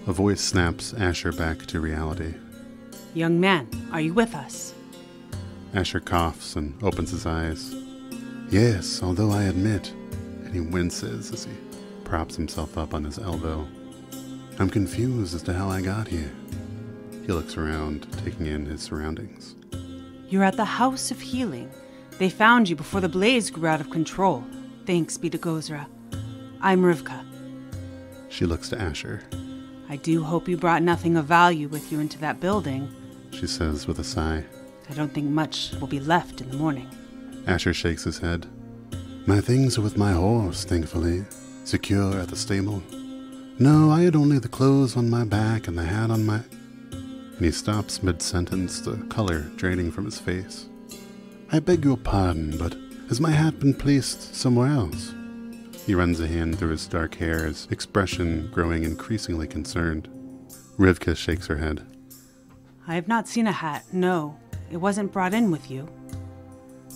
A voice snaps Asher back to reality. Young man, are you with us? Asher coughs and opens his eyes. Yes, although I admit, and he winces as he props himself up on his elbow. I'm confused as to how I got here. He looks around, taking in his surroundings. You're at the House of Healing. They found you before the blaze grew out of control. Thanks be to Gozra. I'm Rivka. She looks to Asher. I do hope you brought nothing of value with you into that building, she says with a sigh. I don't think much will be left in the morning. Asher shakes his head. My things are with my horse, thankfully, secure at the stable. No, I had only the clothes on my back and the hat on my... And he stops mid-sentence, the color draining from his face. I beg your pardon, but has my hat been placed somewhere else? He runs a hand through his dark hair, his expression growing increasingly concerned. Rivka shakes her head. I have not seen a hat, no. It wasn't brought in with you.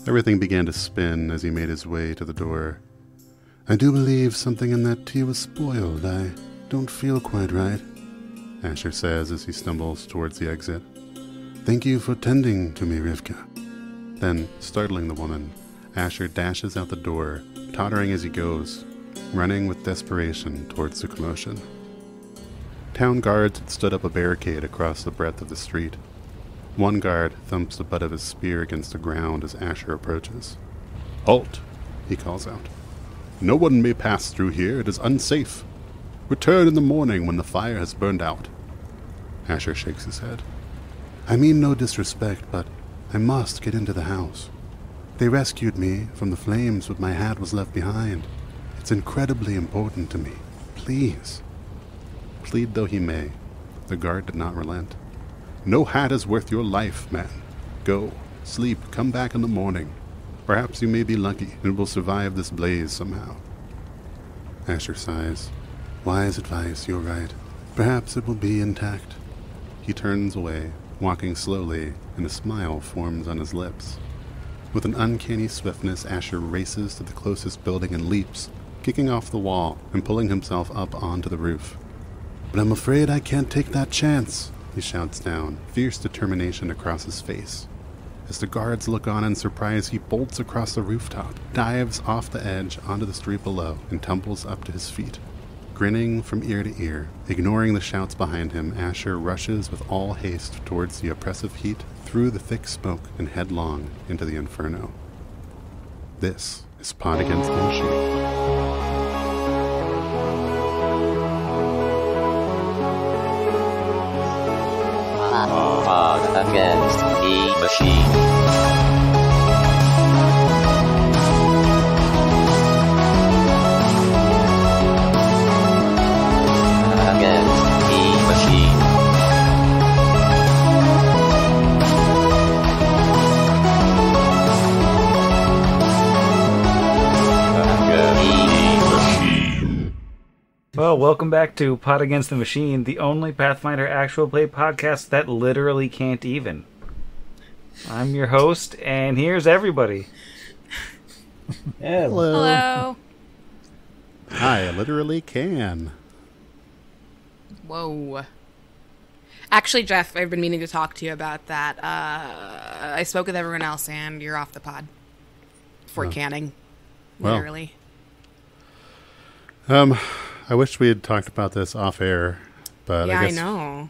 Everything began to spin as he made his way to the door. I do believe something in that tea was spoiled. I don't feel quite right, Asher says as he stumbles towards the exit. Thank you for tending to me, Rivka. Then, startling the woman, Asher dashes out the door, tottering as he goes, running with desperation towards the commotion. Town guards had stood up a barricade across the breadth of the street. One guard thumps the butt of his spear against the ground as Asher approaches. Halt, he calls out. No one may pass through here. It is unsafe. Return in the morning when the fire has burned out. Asher shakes his head. I mean no disrespect, but I must get into the house. They rescued me from the flames, but my hat was left behind. It's incredibly important to me. Please. Plead though he may, the guard did not relent. No hat is worth your life, man. Go, sleep, come back in the morning. Perhaps you may be lucky and will survive this blaze somehow. Asher sighs. Wise advice, you're right. Perhaps it will be intact. He turns away, walking slowly, and a smile forms on his lips. With an uncanny swiftness, Asher races to the closest building and leaps, kicking off the wall and pulling himself up onto the roof. But I'm afraid I can't take that chance, he shouts down, fierce determination across his face. As the guards look on in surprise, he bolts across the rooftop, dives off the edge onto the street below, and tumbles up to his feet. Grinning from ear to ear, ignoring the shouts behind him, Asher rushes with all haste towards the oppressive heat, through the thick smoke, and headlong into the inferno. This is Pod Against the Machine. Pod Against the Machine. Well, welcome back to Pod Against the Machine, the only Pathfinder actual play podcast that literally can't even. I'm your host, and here's everybody. Hello. Hello. I literally can. Whoa. Actually, Jeff, I've been meaning to talk to you about that. I spoke with everyone else, and you're off the pod. For canning. Literally. I wish we had talked about this off air, but yeah, I guess I know.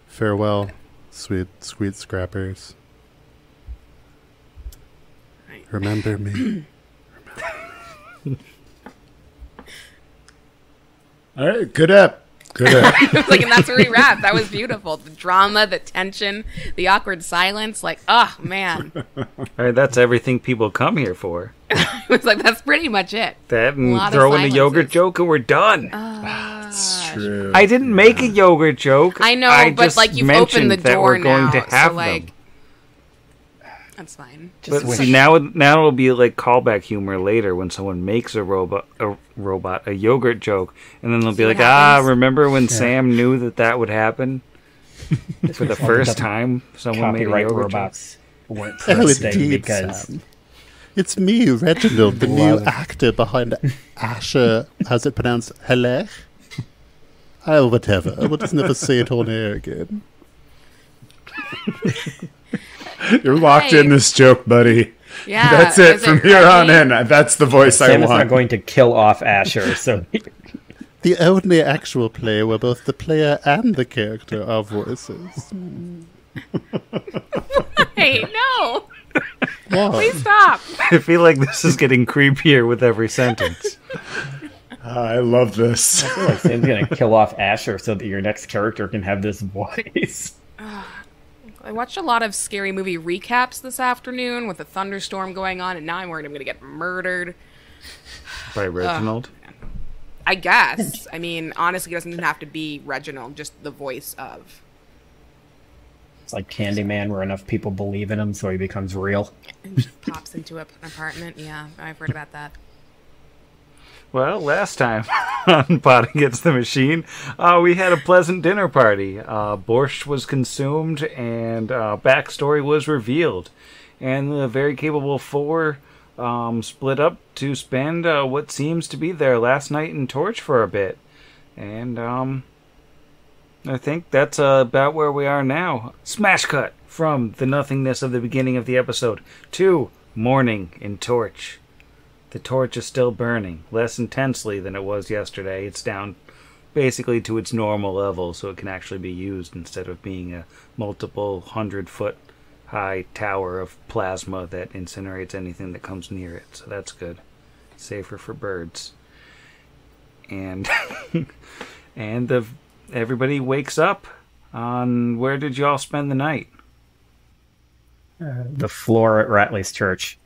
Farewell, sweet scrappers. Right. Remember me. All right, good up. Like, and that's where we wrapped. That was beautiful. The drama, the tension, the awkward silence. Like, oh man. All right, that's everything people come here for. It was like, that's pretty much it. That and throw in a yogurt joke and we're done. That's true. I didn't make a yogurt joke. I know, I but just like you've opened the that door we're going now, to have so like, them. that's fine. But see, now it'll be like callback humor later when someone makes a yogurt joke, and then they'll be like, remember when Sam knew that would happen? For the first time someone made a yogurt robots joke. Weren't trusting because... Sam. It's me, Reginald, the new actor behind Asher. How's it pronounced? Hello? whatever. We'll just never say it on air again. You're locked in this joke, buddy. Yeah, That's it. From here on in, that's the voice I Sam is want. not going to kill off Asher, so The only actual play where both the player and the character are voices. Hey, no! Why? Please stop! I feel like this is getting creepier with every sentence. I love this. I feel like Sam's going to kill off Asher so that your next character can have this voice. I watched a lot of scary movie recaps this afternoon with a thunderstorm going on, and now I'm worried I'm going to get murdered. By Reginald. I guess. I mean, honestly, it doesn't even have to be Reginald, just the voice of. It's like Candyman, where enough people believe in him, so he becomes real. And just pops into an apartment. Yeah, I've heard about that. Well, last time on Pot Against the Machine, we had a pleasant dinner party. Borscht was consumed and backstory was revealed. And the very capable four split up to spend what seems to be their last night in Torch for a bit. And I think that's about where we are now. Smash cut from the nothingness of the beginning of the episode to morning in Torch. The torch is still burning, less intensely than it was yesterday. It's down basically to its normal level, so it can actually be used instead of being a multiple 100-foot high tower of plasma that incinerates anything that comes near it. So that's good. Safer for birds. And everybody wakes up on where did y'all spend the night? The floor at Ratley's church.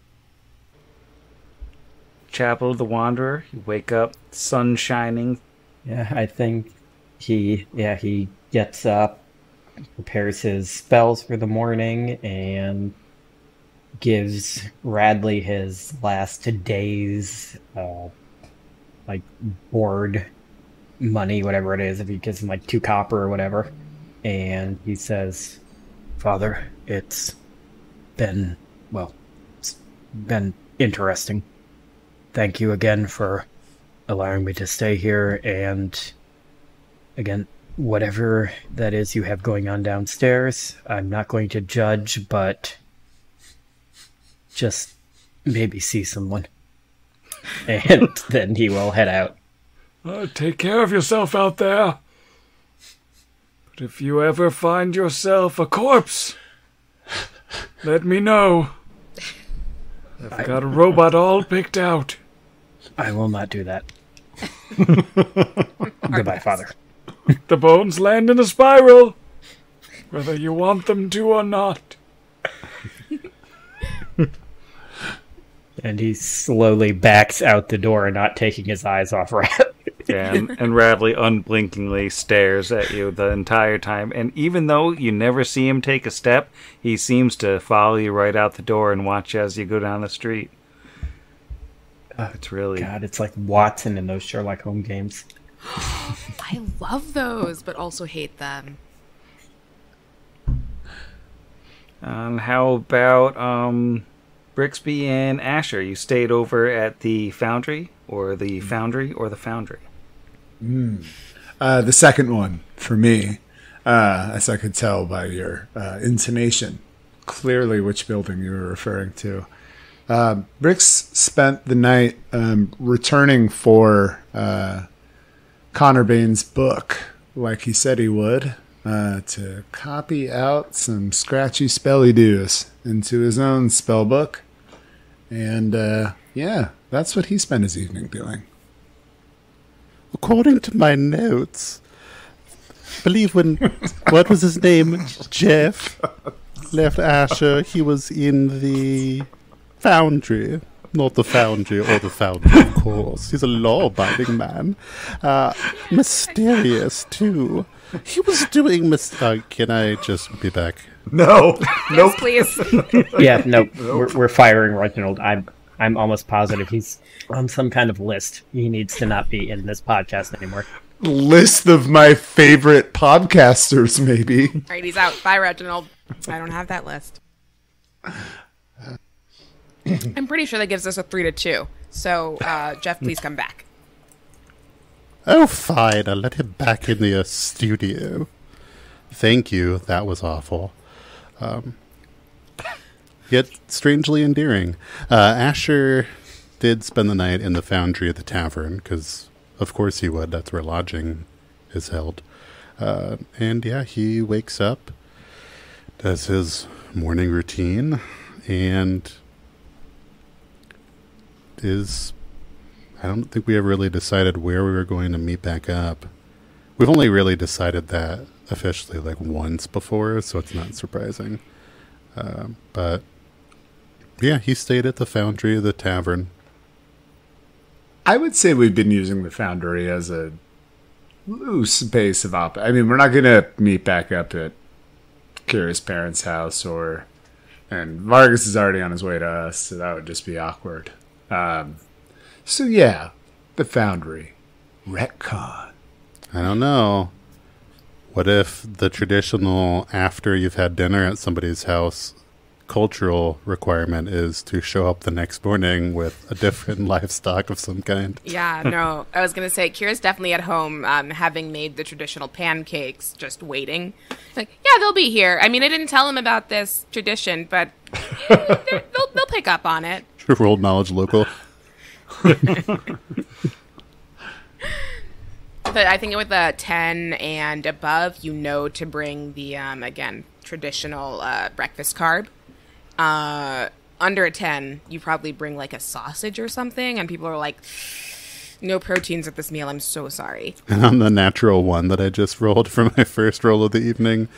Chapel of the Wanderer. You wake up, sun shining. Yeah, I think he gets up, prepares his spells for the morning, and gives Radley his last day's board money, whatever it is, if he gives him 2 copper or whatever. And he says, "Father, it's been interesting. Thank you again for allowing me to stay here, and again, whatever that is you have going on downstairs, I'm not going to judge, but just maybe see someone." And then he will head out. Take care of yourself out there. But if you ever find yourself a corpse, let me know. I've got a robot all picked out. I will not do that. Goodbye, Father. The bones land in a spiral, whether you want them to or not. And he slowly backs out the door, not taking his eyes off Radley. And Radley unblinkingly stares at you the entire time. And even though you never see him take a step, he seems to follow you right out the door and watch as you go down the street. It's really... God, it's like Watson in those Sherlock Holmes games. I love those, but also hate them. How about Brixby and Asher? You stayed over at the Foundry, or the Foundry, or the Foundry? The second one, for me, as I could tell by your intonation, clearly which building you were referring to. Brix spent the night returning for Connor Bain's book, like he said he would, to copy out some scratchy spelly-doos into his own spell book. And, that's what he spent his evening doing. According to my notes, I believe when, what was his name, Jeff, left Asher, he was in the Foundry. Not the Foundry or the Foundry, of course. He's a law-abiding man. Mysterious, too. He was doing... can I just be back? No. Nope. Yes, please. Yeah, no, we're firing Reginald. I'm almost positive he's on some kind of list. He needs to not be in this podcast anymore. List of my favorite podcasters, maybe. All right, he's out. Bye, Reginald. I don't have that list. I'm pretty sure that gives us a 3-2. So, Jeff, please come back. Oh, fine. I'll let him back in the studio. Thank you. That was awful. Yet strangely endearing. Asher did spend the night in the foundry at the tavern, because of course he would. That's where lodging is held. And yeah, he wakes up, does his morning routine, and I don't think we ever really decided where we were going to meet back up. We've only really decided that officially like once before, so it's not surprising. But yeah, he stayed at the foundry, the tavern. I would say we've been using the foundry as a loose base of I mean, we're not going to meet back up at Kira's parents' house, and Vargas is already on his way to us, so that would just be awkward. So yeah, the foundry. Retcon. I don't know. What if the traditional, after you've had dinner at somebody's house, cultural requirement is to show up the next morning with a different livestock of some kind? Yeah, no. I was going to say, Kira's definitely at home, having made the traditional pancakes, just waiting. Like, yeah, they'll be here. I mean, I didn't tell him about this tradition, but they'll pick up on it. Rolled knowledge local. But I think with a 10 and above, you know to bring the, again, traditional breakfast carb. Under a 10, you probably bring like a sausage or something, and people are like, no proteins at this meal, I'm so sorry. And on the natural one that I just rolled for my first roll of the evening,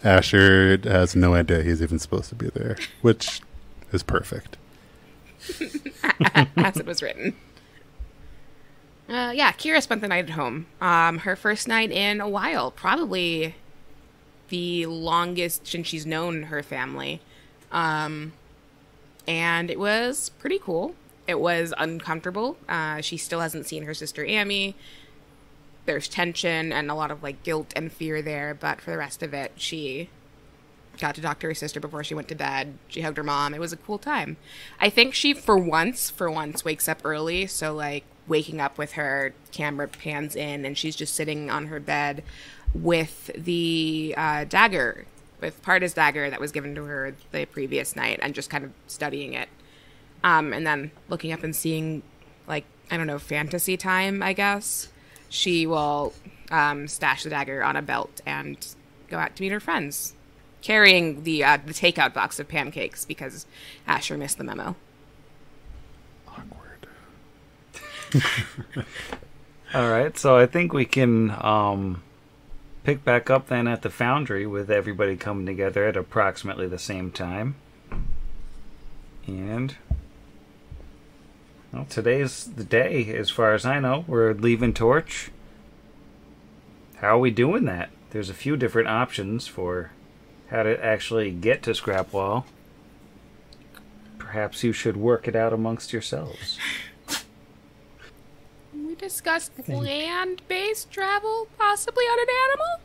Asher has no idea he's even supposed to be there, which is perfect. As it was written. Yeah, Kira spent the night at home. Her first night in a while, probably the longest since she's known her family. And it was pretty cool. It was uncomfortable. She still hasn't seen her sister Amy. There's tension and a lot of like guilt and fear there, but for the rest of it, she got to talk to her sister before she went to bed. She hugged her mom. It was a cool time. I think she, for once, wakes up early. So, like, waking up with her camera pans in, and she's just sitting on her bed with the dagger, with Parda's dagger that was given to her the previous night, and just kind of studying it. And then looking up and seeing, like, I don't know, fantasy time, I guess. She will stash the dagger on a belt and go out to meet her friends, carrying the takeout box of pancakes because Asher missed the memo. Awkward. All right, so I think we can pick back up then at the foundry with everybody coming together at approximately the same time. And well, today's the day, as far as I know. We're leaving Torch. How are we doing that? There's a few different options for how to actually get to Scrapwall. Perhaps you should work it out amongst yourselves. We discussed land-based travel, possibly on an animal?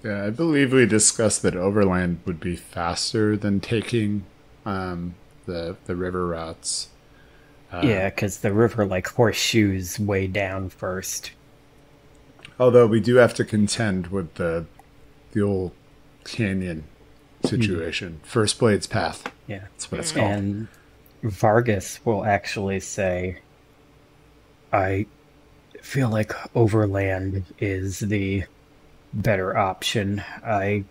Yeah, I believe we discussed that overland would be faster than taking the river routes. Yeah, because the river, like, horseshoes way down first. Although we do have to contend with the old canyon situation. First Blade's Path. Yeah. That's what it's called. And Vargas will actually say, I feel like overland is the better option. I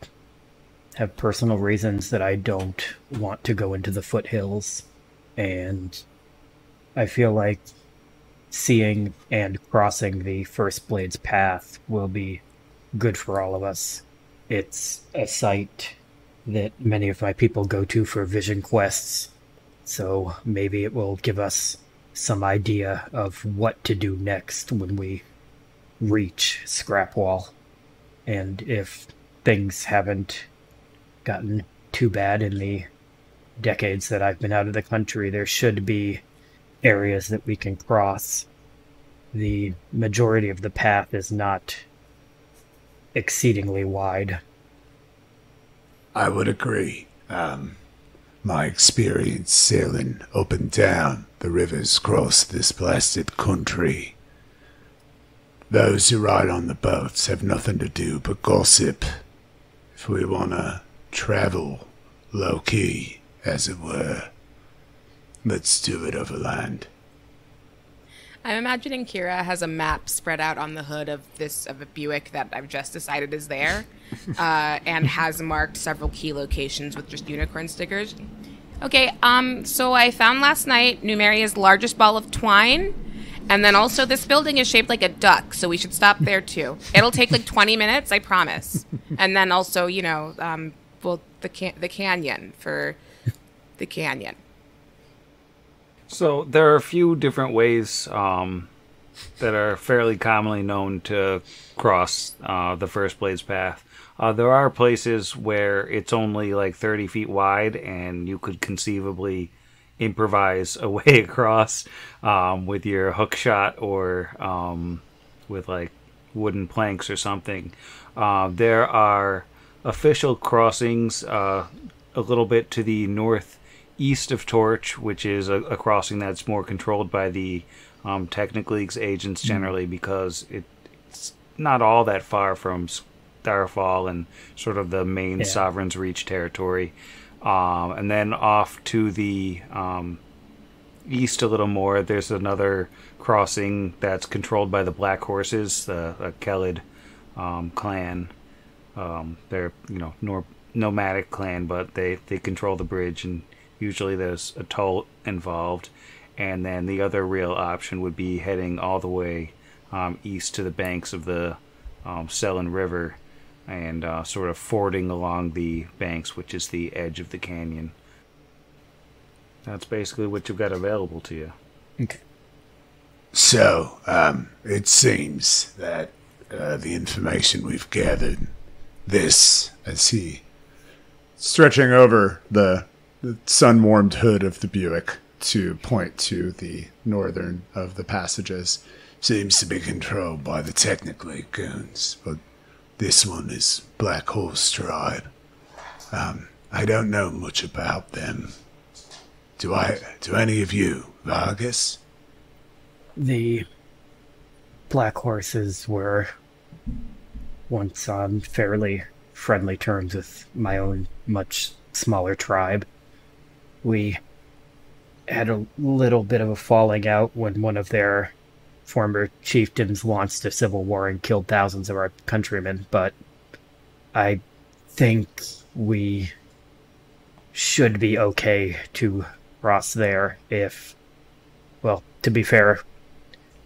have personal reasons that I don't want to go into the foothills, and I feel like seeing and crossing the First Blade's path will be good for all of us. It's a site that many of my people go to for vision quests, so maybe it will give us some idea of what to do next when we reach Scrapwall. And if things haven't gotten too bad in the decades that I've been out of the country, there should be areas that we can cross. The majority of the path is not exceedingly wide. I would agree. My experience sailing up and down the rivers across this blasted country those who ride on the boats have nothing to do but gossip. If we want to travel low-key, as it were, let's do it overland. I'm imagining Kira has a map spread out on the hood of a Buick that I've just decided is there, and has marked several key locations with just unicorn stickers. Okay, so I found last night Numeria's largest ball of twine, and then also this building is shaped like a duck, so we should stop there too. It'll take like 20 minutes, I promise. And then also, the canyon for the canyon. So there are a few different ways that are fairly commonly known to cross the First Blades path. There are places where it's only like 30 feet wide, and you could conceivably improvise a way across with your hook shot or with like wooden planks or something. There are official crossings a little bit to the northeast of Torch, which is a crossing that's more controlled by the Technic League's agents generally, because it's not all that far from Starfall and sort of the main Sovereign's Reach territory. And then off to the east a little more, there's another crossing that's controlled by the Black Horses, the Kelid clan. They're, nomadic clan, but they control the bridge, and usually there's a toll involved. And then the other real option would be heading all the way east to the banks of the Selin River, and sort of fording along the banks, which is the edge of the canyon. That's basically what you've got available to you. Okay. So, it seems that the information we've gathered, as he stretching over the sun-warmed hood of the Buick to point to the northern of the passages, seems to be controlled by the Technic League goons, but this one is Black Horse Tribe. I don't know much about them. Do any of you, Vargas? The Black Horses were once on fairly friendly terms with my own much smaller tribe. We had a little bit of a falling out when one of their former chieftains launched a civil war and killed thousands of our countrymen, but I think we should be okay to cross there if, well, to be fair,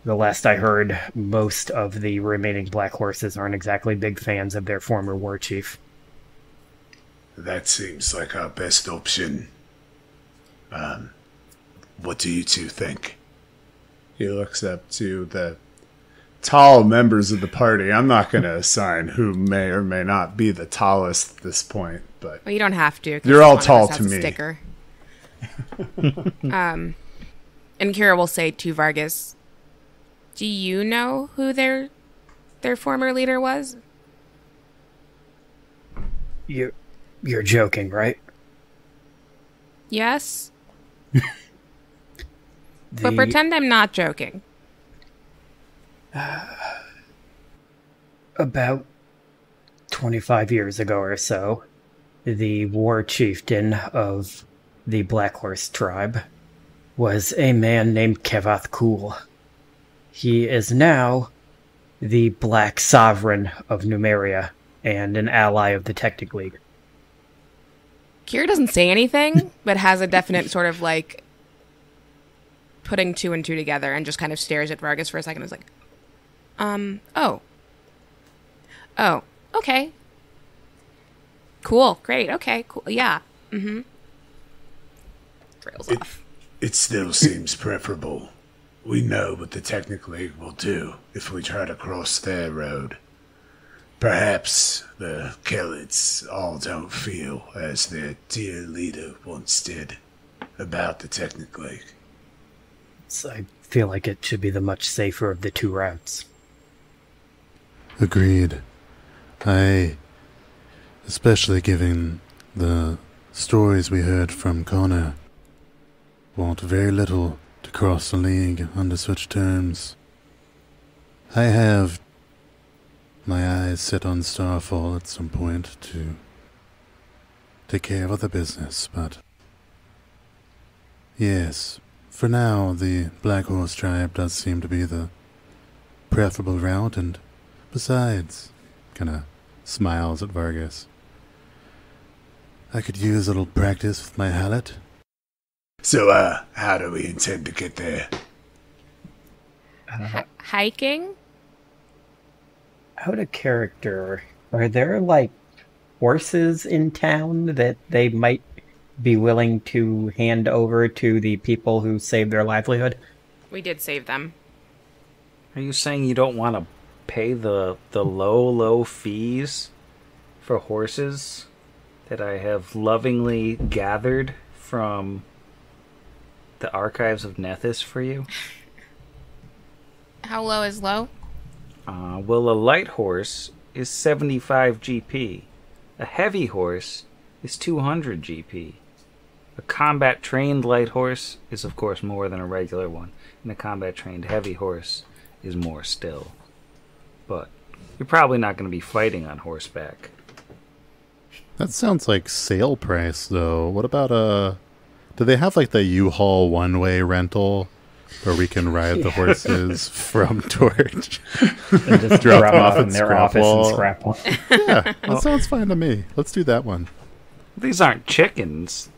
the last I heard, most of the remaining Black Horses aren't exactly big fans of their former war chief. That seems like our best option. What do you two think? He looks up to the tall members of the party. I'm not going to assign who may or may not be the tallest at this point, but Well, you don't have to. You're all tall has to a me. Sticker. And Kira will say to Vargas, "Do you know who their former leader was?" You're joking, right? Yes. But pretend I'm not joking. About 25 years ago or so, the war chieftain of the Black Horse tribe was a man named Kevath Kul. He is now the Black Sovereign of Numeria and an ally of the Technic League. Kira doesn't say anything, but has a definite sort of like putting two and two together, and just kind of stares at Vargas for a second and is like, oh, okay. Cool, great, okay, cool, yeah, Trails off. it still seems preferable. We know what the Technic League will do if we try to cross their road. Perhaps the Kelids all don't feel as their dear leader once did about the Technic League. So I feel like it should be the much safer of the two routes. Agreed. Especially given the stories we heard from Connor, want very little to cross the League under such terms. I have my eyes set on Starfall at some point to take care of other business, but yes, for now the Black Horse tribe does seem to be the preferable route, and besides, kinda smiles at Vargas, I could use a little practice with my hallet. So, how do we intend to get there? Hiking? Out of character, are there, like, horses in town that they might be willing to hand over to the people who saved their livelihood? We did save them. Are you saying you don't want to pay the low fees for horses that I have lovingly gathered from the archives of Nethys for you? How low is low? Well, a light horse is 75 GP. A heavy horse is 200 GP. A combat-trained light horse is, of course, more than a regular one, and a combat-trained heavy horse is more still. But you're probably not going to be fighting on horseback. That sounds like sale price, though. What about do they have like the U-Haul one-way rental where we can ride the horses from Torch? And just drop them off in their office and scrap one. Yeah, that sounds fine to me. Let's do that one. These aren't chickens.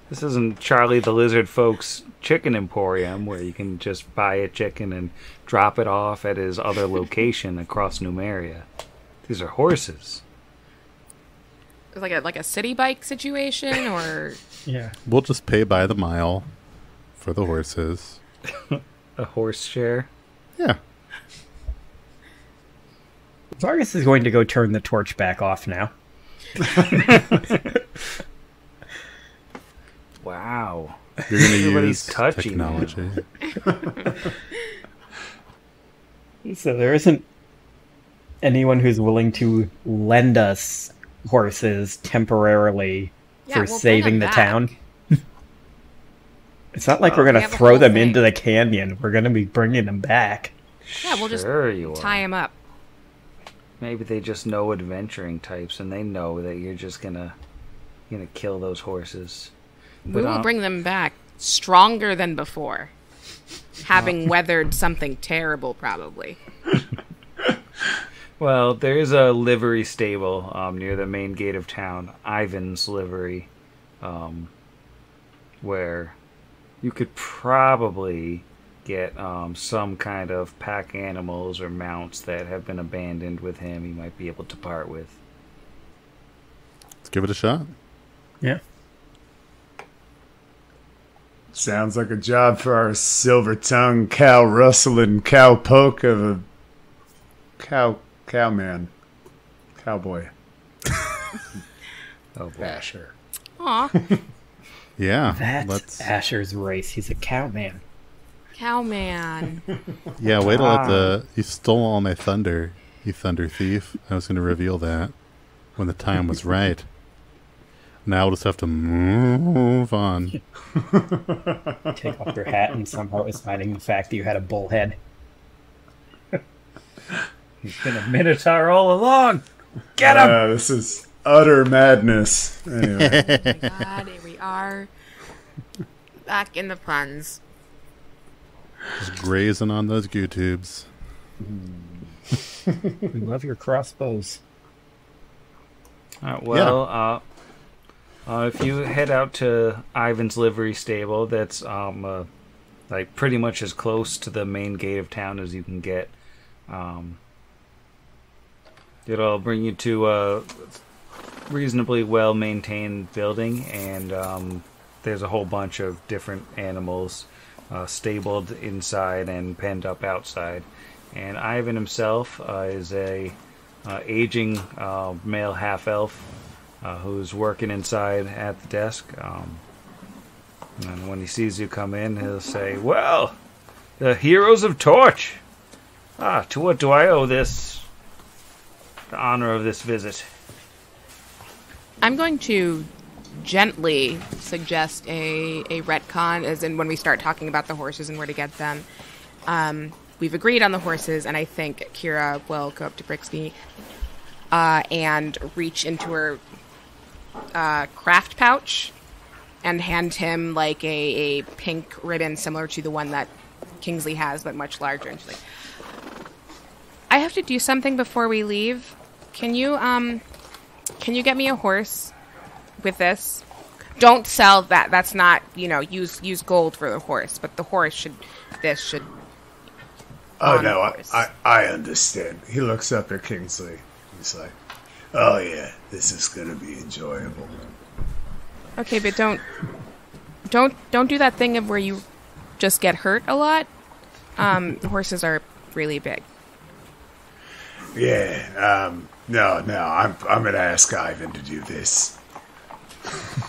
This isn't Charlie the Lizard Folk's Chicken Emporium where you can just buy a chicken and drop it off at his other location across Numeria. These are horses. Like a city bike situation, or Yeah. We'll just pay by the mile for the horses. A horse share. Yeah. Vargas is going to go turn the torch back off now. Wow. You're going to Everybody's use touchy technology. So there isn't anyone who's willing to lend us horses temporarily for we'll bring saving the them town. It's not like we're We going to have a throw whole them thing. into the canyon. We're going to be bringing them back. yeah, we'll just Sure you tie are. him up. Maybe they just know adventuring types and they know that you're just gonna kill those horses. We will bring them back stronger than before, having weathered something terrible, probably. Well, there is a livery stable near the main gate of town, Ivan's Livery, where you could probably get some kind of pack animals or mounts that have been abandoned with him he might be able to part with. Let's give it a shot. Yeah. Sounds like a job for our silver-tongued, cow-rustling, cow-poke of a cowman. Cowboy. Oh boy. Asher. Aw, Yeah. That's Asher's race. He's a cowman. cowman. Yeah, wait till you stole all my thunder, you thunder thief. I was going to reveal that when the time was right. Now we'll just have to move on. Take off your hat and somehow it's hiding the fact that you had a bull head. He's been a minotaur all along. Get him! This is utter madness. Anyway. Oh my god, here we are. Back in the puns. Just grazing on those goo tubes. We love your crossbows. If you head out to Ivan's Livery Stable, that's like pretty much as close to the main gate of town as you can get. It'll bring you to a reasonably well-maintained building, and there's a whole bunch of different animals stabled inside and penned up outside. And Ivan himself is a aging male half-elf who's working inside at the desk. And when he sees you come in, he'll say, "Well, the heroes of Torch! To what do I owe the honor of this visit?" I'm going to gently suggest a retcon, as in when we start talking about the horses and where to get them. we've agreed on the horses, and I think Kira will go up to Brixby and reach into her craft pouch and hand him like a pink ribbon similar to the one that Kingsley has, but much larger. And she's like, I have to do something before we leave. Can you get me a horse with this? Don't sell that. That's not, use gold for the horse, but the horse should. Oh no, I understand. He looks up at Kingsley. He's like, oh yeah, this is gonna be enjoyable. Okay, but don't do that thing of where you just get hurt a lot. Horses are really big. Yeah. No. I'm gonna ask Ivan to do this.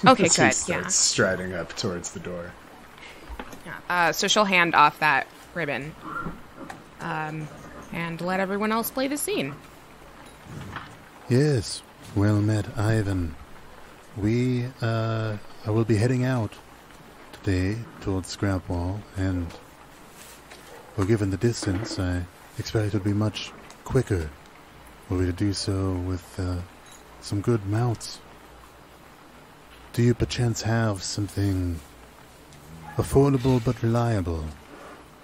Okay, He good. starts Yeah. striding up towards the door. So she'll hand off that ribbon, and let everyone else play the scene. Yes, well met, Ivan. I will be heading out today towards Scrapwall, and, well, given the distance, I expect it would be much quicker were we to do so with some good mounts. Do you perchance have something affordable but reliable,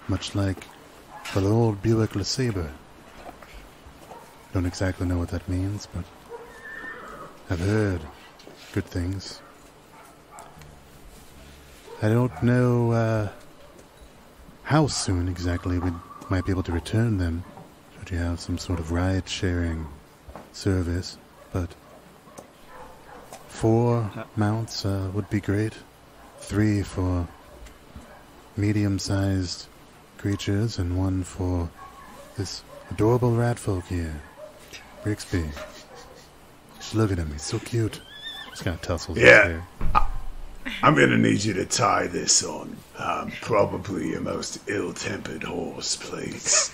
much like the old Buick LeSabre? Don't exactly know what that means, but I've heard good things. I don't know how soon exactly we might be able to return them, should you have some sort of ride-sharing service, but 4 mounts would be great. 3 for medium-sized creatures, and 1 for this adorable rat folk here, Brixby. Just look at him, he's so cute. He's got tussles in his hair. I'm gonna need you to tie this on. Probably your most ill-tempered horse, please.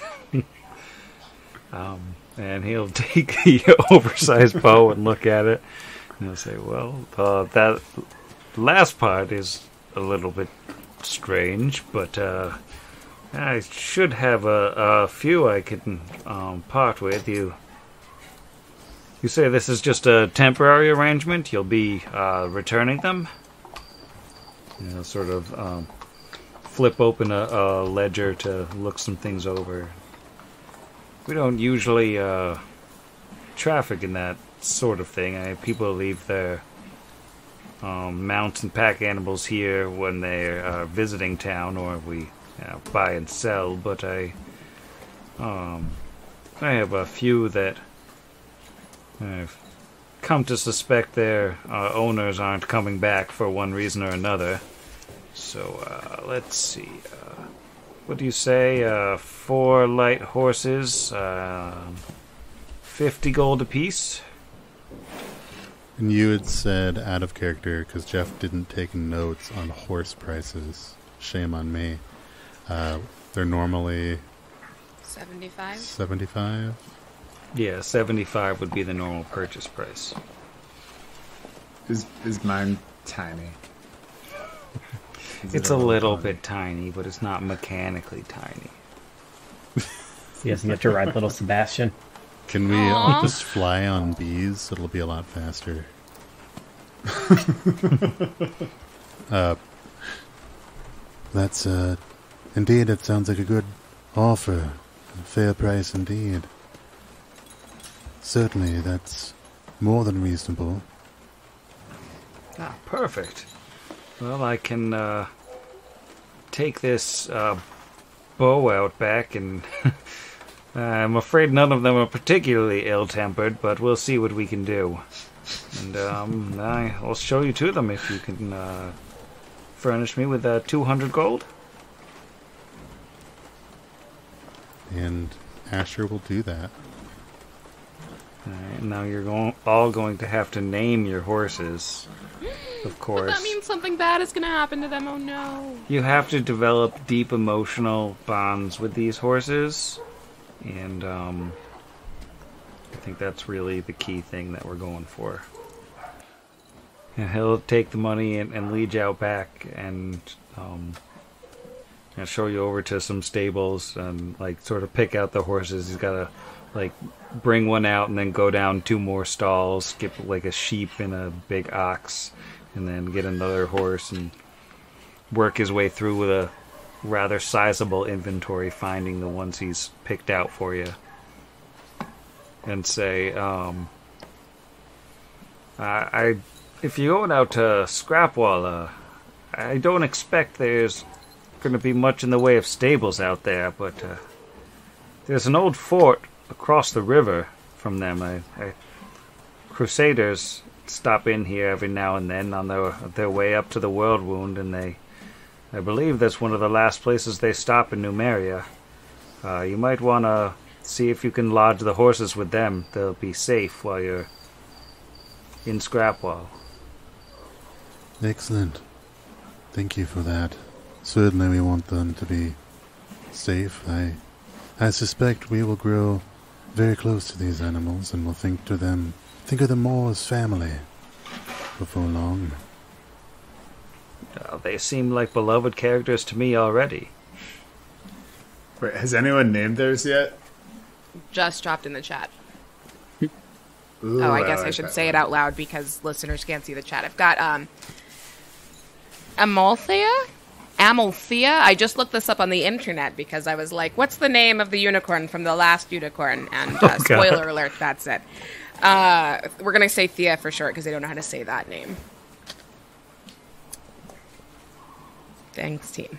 And he'll take the oversized bow and look at it, and he'll say, well, that last part is a little bit strange, but I should have a few I can part with. You say this is just a temporary arrangement? You'll be returning them? Sort of flip open a ledger to look some things over. We don't usually traffic in that sort of thing. People leave their mounts and pack animals here when they're visiting town, or we buy and sell. But I have a few that I've come to suspect their owners aren't coming back for one reason or another. So let's see. What do you say? 4 light horses, 50 gold apiece. And you had said, out of character, because Jeff didn't take notes on horse prices. Shame on me. They're normally 75. 75. Yeah, 75 would be the normal purchase price. Is mine tiny? It's a little bit tiny, but it's not mechanically tiny. He doesn't get to ride little Sebastian. Can we all just fly on bees? It'll be a lot faster. That's, indeed, it sounds like a good offer. A fair price indeed. Certainly, that's more than reasonable. Ah, perfect. Well, I can take this bow out back, and I'm afraid none of them are particularly ill-tempered, but we'll see what we can do. And I'll show you to them if you can furnish me with 200 gold. And Asher will do that. Alright, now you're all going to have to name your horses, of course. That means something bad is going to happen to them. Oh no. You have to develop deep emotional bonds with these horses, and I think that's really the key thing that we're going for. And he'll take the money and lead you out back, and I'll show you over to some stables and like sort of pick out the horses. He's got to like bring one out and then go down 2 more stalls, skip like a sheep and a big ox, and then get another horse and work his way through with a rather sizable inventory, finding the ones he's picked out for you. And say, if you're going out to Scrapwall, I don't expect there's going to be much in the way of stables out there, but there's an old fort across the river from them. Crusaders stop in here every now and then on their way up to the World Wound, and I believe that's one of the last places they stop in Numeria. You might want to see if you can lodge the horses with them. They'll be safe while you're in Scrapwall. Excellent. Thank you for that. Certainly we want them to be safe. I suspect we will grow very close to these animals and will think of them more as family before long. They seem like beloved characters to me already. Wait, has anyone named theirs yet? Just dropped in the chat. Ooh, I guess I like should that say it one. out loud because listeners can't see the chat. I've got Amalthea? I just looked this up on the internet because I was like, what's the name of the unicorn from the last unicorn? And spoiler alert, that's it. We're going to say Thea for short because they don't know how to say that name. Thanks, team.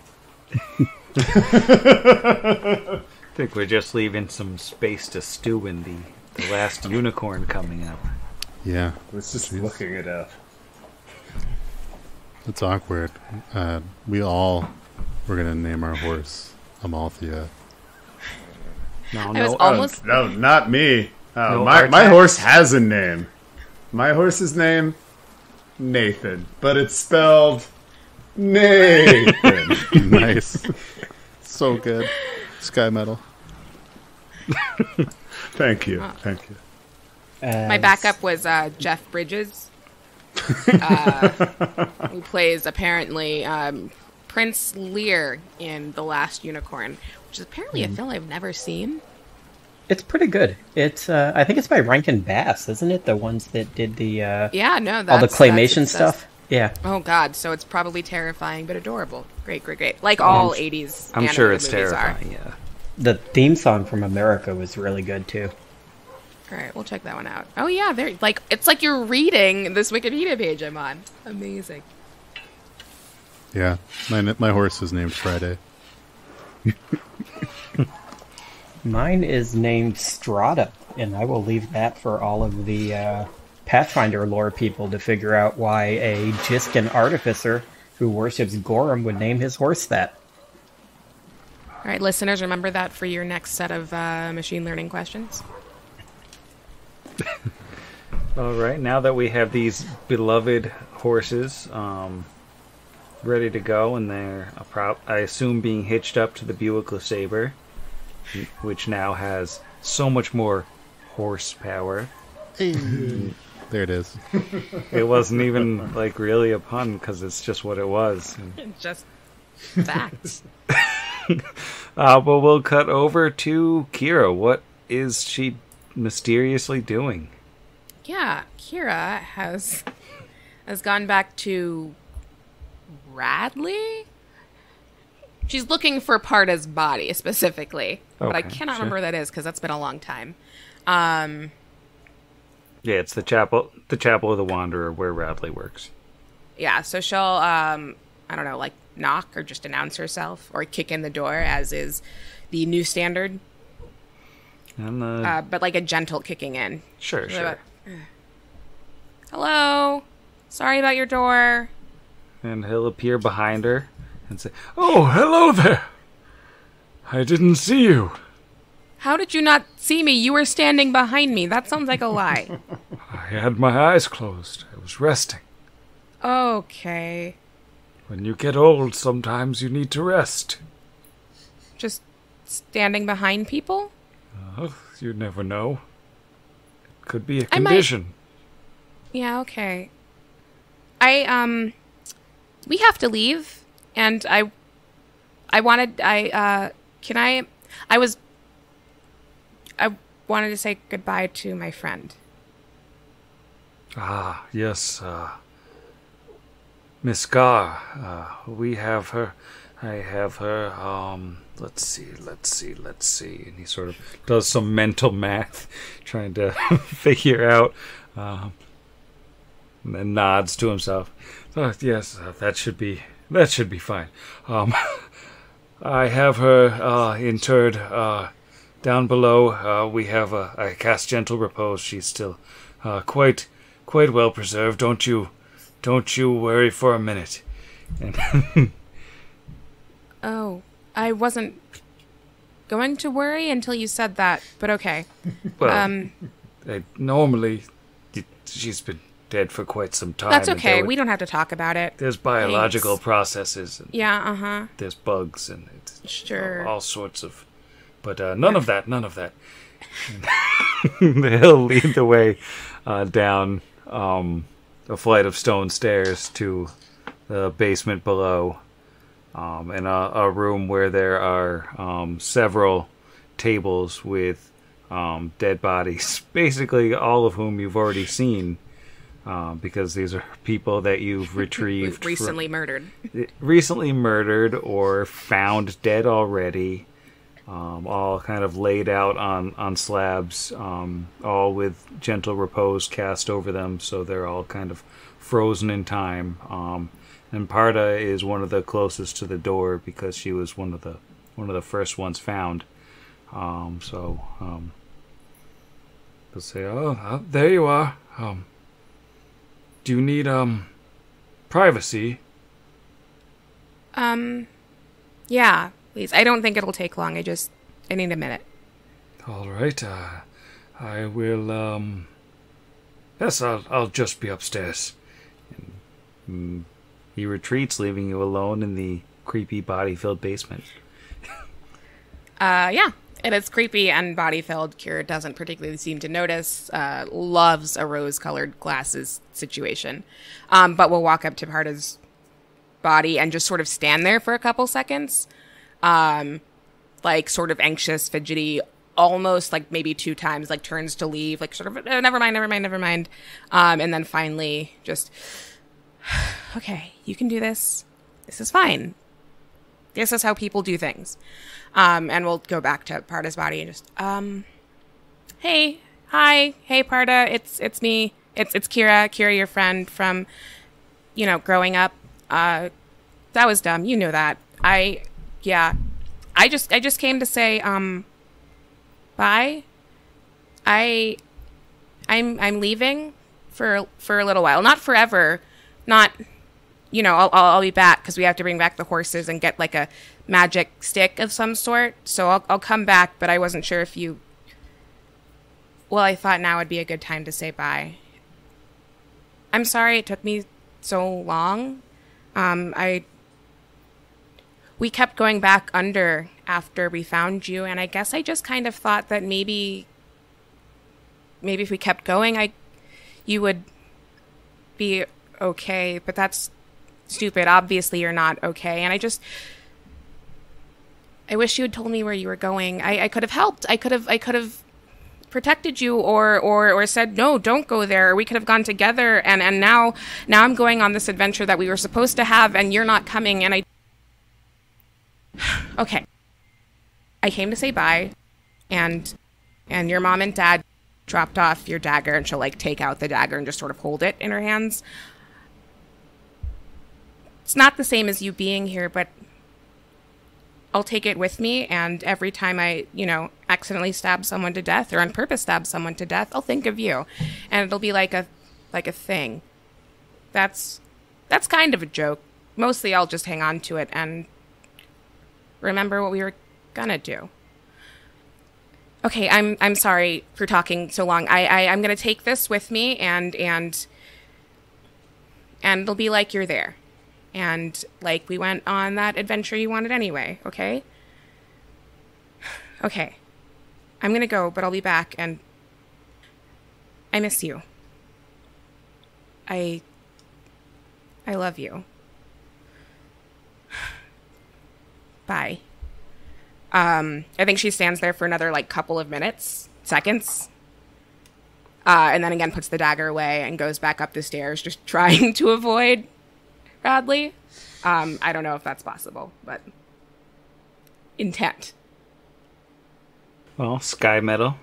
I think we're just leaving some space to stew in the last unicorn coming up. Yeah. I was just looking it up. It's awkward. We all were going to name our horse Amalthea. I was almost... No, not me. No, my horse has a name. My horse's name, Nathan. But it's spelled Nathan. Nice. So good. Sky Metal. Thank you. Thank you. My backup was Jeff Bridges, who plays apparently Prince Lear in The Last Unicorn, which is apparently a film I've never seen. It's pretty good. It's I think it's by Rankin Bass, isn't it? The ones that did the all the claymation stuff. Yeah. Oh God! So it's probably terrifying but adorable. Great. Like all '80s. I'm sure it's movies terrifying. Are. Yeah. The theme song from America was really good too. All right, we'll check that one out. Oh yeah, there. Like it's like you're reading this Wikipedia page I'm on. Amazing. Yeah. My horse is named Friday. Mine is named Strata, and I will leave that for all of the Pathfinder lore people to figure out why a Jiskin artificer who worships Gorham would name his horse that. All right, listeners, remember that for your next set of machine learning questions. All right, now that we have these beloved horses ready to go, and they're, I assume, being hitched up to the Buick LeSabre, which now has so much more horsepower. There it is. It wasn't even like really a pun because it's just what it was. Just facts. But we'll cut over to Kira. What is she mysteriously doing? Yeah, Kira has gone back to Radley. She's looking for Parta's body specifically, but I cannot remember who that is because that's been a long time. Yeah, it's the chapel of the Wanderer where Radley works. Yeah, so she'll I don't know, like knock or just announce herself or kick in the door, as is the new standard. And but like a gentle kicking in. Sure. Hello, sorry about your door. And he'll appear behind her and say, "Oh, hello there. I didn't see you." How did you not see me? You were standing behind me. That sounds like a lie. I had my eyes closed. I was resting. Okay. When you get old, sometimes you need to rest. Just standing behind people? You never know. It could be a condition. Yeah, okay. We have to leave, and I wanted to say goodbye to my friend. Ah, yes, Miss Gar, we have her. I have her, let's see. And he sort of does some mental math, trying to figure out, and then nods to himself. Yes, that should be fine. I have her, interred, down below. We have I cast gentle repose. She's still, quite well preserved. Don't you worry for a minute. And Oh, I wasn't going to worry until you said that, but okay. well, normally she's been dead for quite some time. That's okay. We don't have to talk about it. There's biological processes. And yeah. There's bugs and it's sure all sorts of. But none of that. He'll lead the way down a flight of stone stairs to the basement below. In a room where there are several tables with dead bodies, basically all of whom you've already seen, because these are people that you've retrieved recently murdered or found dead already, all kind of laid out on slabs, all with gentle repose cast over them, so they're all kind of frozen in time. And Parda is one of the closest to the door because she was one of the first ones found. They'll say, "Oh, there you are. Do you need privacy?" Yeah, please. I don't think it'll take long. I need a minute. All right. I will. Yes, I'll just be upstairs. And, he retreats, leaving you alone in the creepy, body-filled basement. Yeah, it is creepy and body-filled. Kira doesn't particularly seem to notice. Loves a rose-colored glasses situation. But we'll walk up to Parda's body and just sort of stand there for a couple seconds. Like, sort of anxious, fidgety, almost, like, maybe 2 times, like, turns to leave, like, sort of, never mind. And then finally just... Okay, you can do this. This is fine. This is how people do things. And we'll go back to Parda's body and just, hey, Parda, it's me. It's Kira, your friend from, growing up. That was dumb. You know that. I just came to say, bye. I'm leaving for a little while. Not forever. Not, I'll be back because we have to bring back the horses and get like a magic stick of some sort. So I'll come back, but I wasn't sure if you... Well, I thought now would be a good time to say bye. I'm sorry it took me so long. We kept going back under after we found you, and I guess I just kind of thought that maybe if we kept going, you would be okay, but that's stupid. Obviously you're not okay, and I wish you had told me where you were going. I could have helped. I could have protected you or said no, don't go there, or we could have gone together, and now I'm going on this adventure that we were supposed to have and you're not coming, and okay. I came to say bye, and your mom and dad dropped off your dagger, and she'll like take out the dagger and just sort of hold it in her hands. It's not the same as you being here, but I'll take it with me, and every time I, accidentally stab someone to death or on purpose stab someone to death, I'll think of you, and it'll be like a thing. That's kind of a joke. Mostly I'll just hang on to it and remember what we were gonna do. Okay, I'm sorry for talking so long. I'm gonna take this with me, and it'll be like you're there. And like we went on that adventure you wanted anyway, okay? Okay. I'm gonna go, but I'll be back, and I miss you. I love you. Bye. I think she stands there for another, like, couple of seconds. And then again puts the dagger away and goes back up the stairs, just trying to avoid Radley. I don't know if that's possible, but intent. Well, Sky Meadow.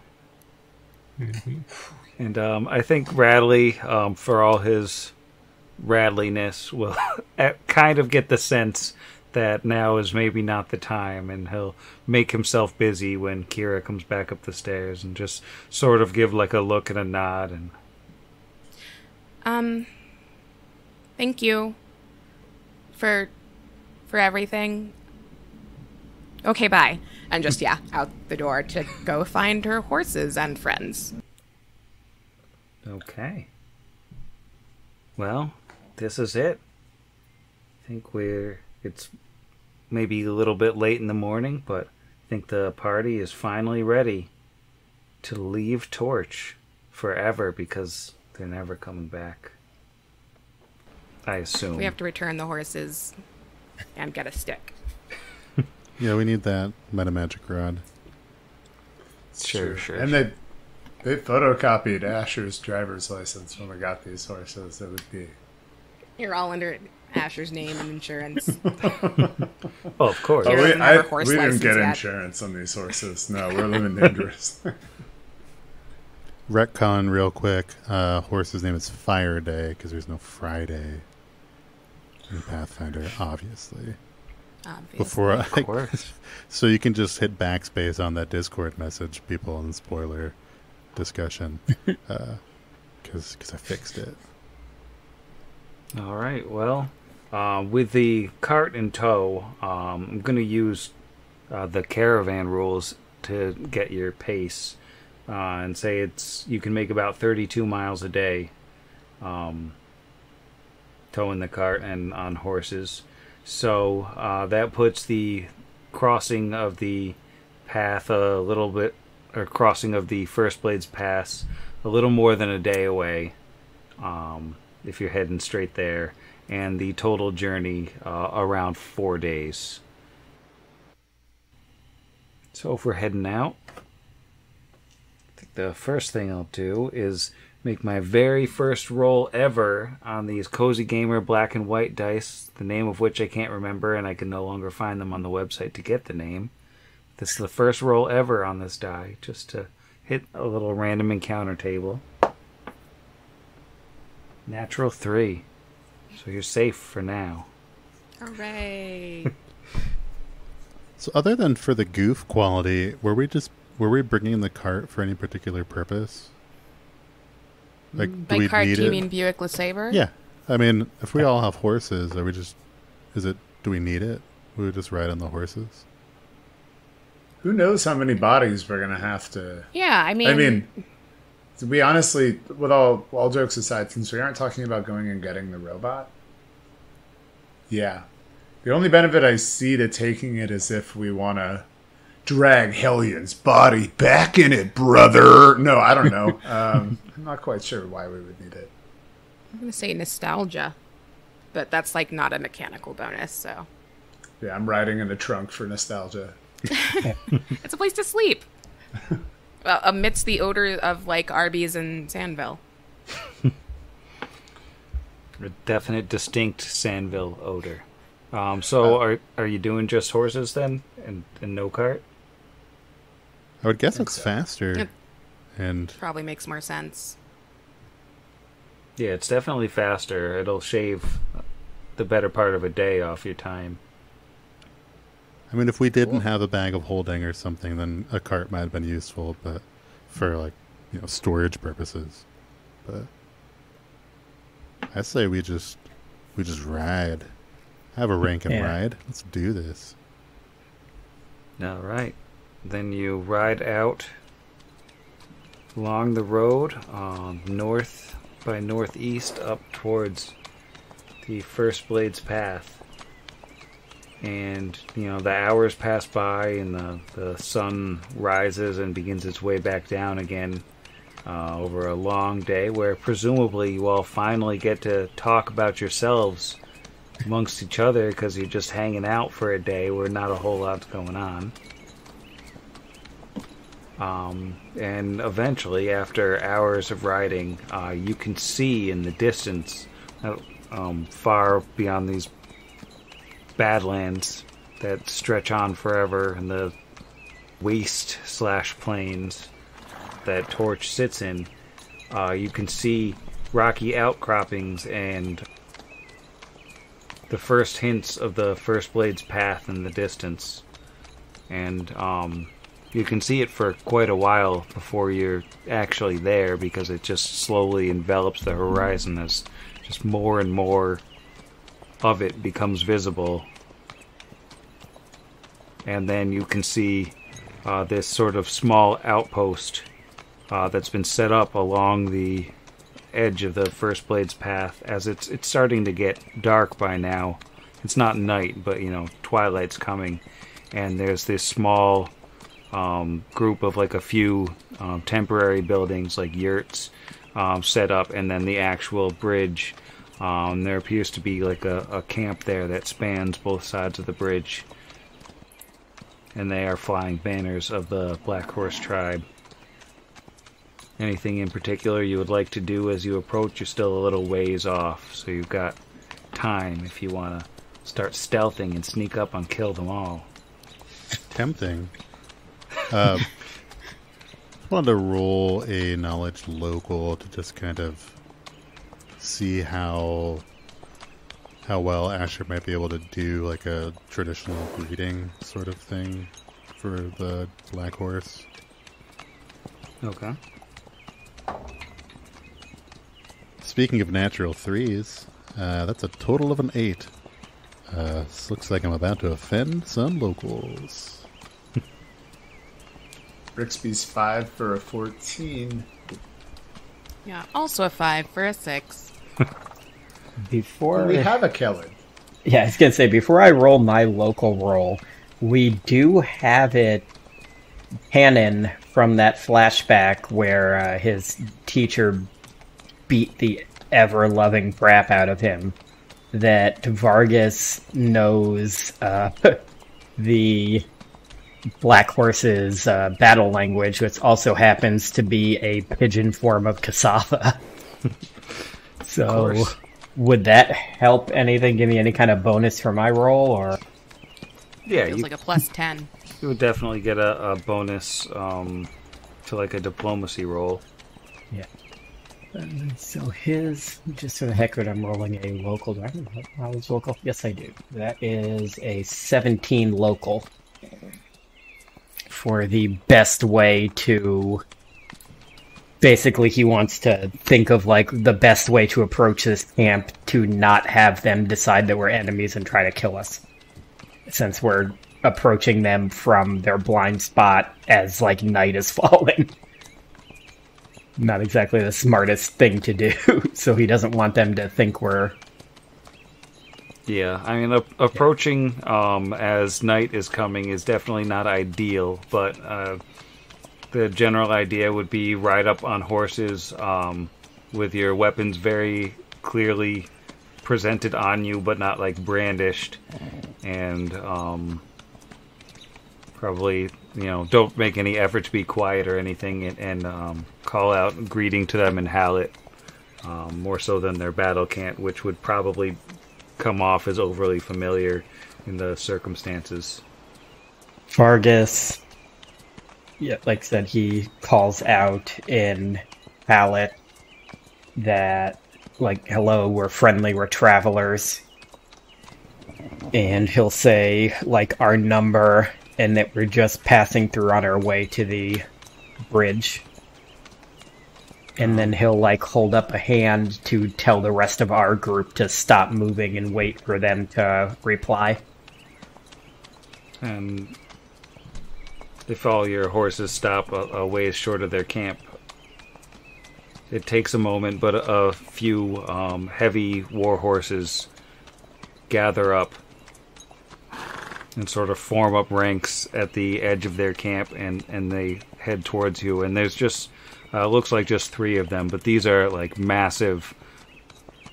And I think Radley, for all his Radliness, will kind of get the sense that now is maybe not the time, and he'll make himself busy when Kira comes back up the stairs and just sort of give like a look and a nod. And thank you for everything. Okay, bye. And just, out the door to go find her horses and friends. Okay. Well, this is it. I think it's maybe a little bit late in the morning, but I think the party is finally ready to leave Torch forever because they're never coming back. I assume. We have to return the horses and get a stick. Yeah, we need that metamagic rod. Sure. And they photocopied Asher's driver's license when we got these horses. It would be... You're all under Asher's name and insurance. Oh, of course. Oh, we didn't license get yet. insurance on these horses. No, we're living dangerous. Retcon real quick. Horse's name is Fire Day because there's no Friday in Pathfinder, obviously. Before Of course. So you can just hit backspace on that Discord message, people, in the spoiler discussion, because I fixed it. All right. Well, with the cart in tow, I'm going to use the caravan rules to get your pace, and say you can make about 32 miles a day, towing the cart and on horses. So that puts the crossing of the path a little bit, or crossing of the First Blades Pass a little more than a day away, if you're heading straight there, and the total journey around 4 days. So if we're heading out, I think the first thing I'll do is make my very first roll ever on these Cozy Gamer black and white dice, the name of which I can't remember, and I can no longer find them on the website to get the name. This is the first roll ever on this die, just to hit a little random encounter table. Natural 3. So you're safe for now. Hooray. So other than for the goof quality, were we bringing the cart for any particular purpose? Like, do By we cart, need do you it? mean Buick LeSabre? Yeah. I mean, if we all have horses, do we need it? We would just ride on the horses? Who knows how many bodies we're going to have to... Yeah, I mean, to be honestly, with all jokes aside, since we aren't talking about going and getting the robot, yeah. The only benefit I see to taking it is if we want to drag Helion's body back in it, brother. No, I don't know. I'm not quite sure why we would need it. I'm going to say nostalgia, but that's like not a mechanical bonus, so. Yeah, I'm riding in the trunk for nostalgia. It's a place to sleep. Well, amidst the odor of like Arby's and Sandville. A definite, distinct Sandville odor. So are you doing just horses then, and no cart? I would guess it's faster. And Probably makes more sense. Yeah, it's definitely faster. It'll shave the better part of a day off your time. I mean, if we didn't have a bag of holding or something, then a cart might have been useful, but for storage purposes. But I say we just ride. Have a rank and ride. Let's do this. All right. Then you ride out along the road, north by northeast up towards the First Blades Path. And, the hours pass by and the sun rises and begins its way back down again over a long day where presumably you all finally get to talk about yourselves amongst each other because you're just hanging out for a day where not a whole lot's going on. And eventually, after hours of riding, you can see in the distance, far beyond these badlands that stretch on forever, and the waste/plains that Torch sits in, you can see rocky outcroppings and the first hints of the First Blade's path in the distance. And you can see it for quite a while before you're actually there, because it just slowly envelops the horizon as just more and more of it becomes visible. And then you can see this sort of small outpost that's been set up along the edge of the First Blade's path, as it's starting to get dark by now. It's not night, but twilight's coming, and there's this small group of like a few temporary buildings, like yurts, set up, and then the actual bridge. There appears to be like a camp there that spans both sides of the bridge, and they are flying banners of the Black Horse tribe. Anything in particular you would like to do as you approach? You're still a little ways off, so you've got time if you want to start stealthing and sneak up and kill them all. Tempting. I wanted to roll a knowledge local to just kind of see how well Asher might be able to do like a traditional greeting sort of thing for the Black Horse. Okay. Speaking of natural threes, that's a total of an 8. This looks like I'm about to offend some locals. Brixby's 5 for a 14. Yeah, also a 5 for a 6. Before We have a killer. Yeah, I was going to say, before I roll my local roll, we do have it canon from that flashback where his teacher beat the ever-loving crap out of him, that Vargas knows the Black Horse's battle language, which also happens to be a pigeon form of cassava. So, would that help anything? Give me any kind of bonus for my roll, or? Yeah, Feels like a plus 10. You would definitely get a bonus to like a diplomacy roll. Yeah. So his, just for the heck of it, I'm rolling a local. Do I have knowledge local? Yes, I do. That is a 17 local for the best way to... Basically, he wants to think of like the best way to approach this camp to not have them decide that we're enemies and try to kill us. Since we're approaching them from their blind spot as like night is falling. Not exactly the smartest thing to do, so he doesn't want them to think we're... Yeah, I mean, approaching as night is coming is definitely not ideal, but the general idea would be ride up on horses with your weapons very clearly presented on you, but not like brandished, and probably, don't make any effort to be quiet or anything, and call out greeting to them in Hallett, more so than their battle cant, which would probably come off as overly familiar in the circumstances. Vargas, yeah, like I said, he calls out in Hallett that, like, hello, we're friendly, we're travelers. And he'll say, like, our number, and that we're just passing through on our way to the bridge. And then he'll, like, hold up a hand to tell the rest of our group to stop moving and wait for them to reply. And if all your horses stop a ways short of their camp, it takes a moment, but a few heavy war horses gather up and sort of form up ranks at the edge of their camp, and they head towards you. And there's just, looks like just 3 of them, but these are like massive,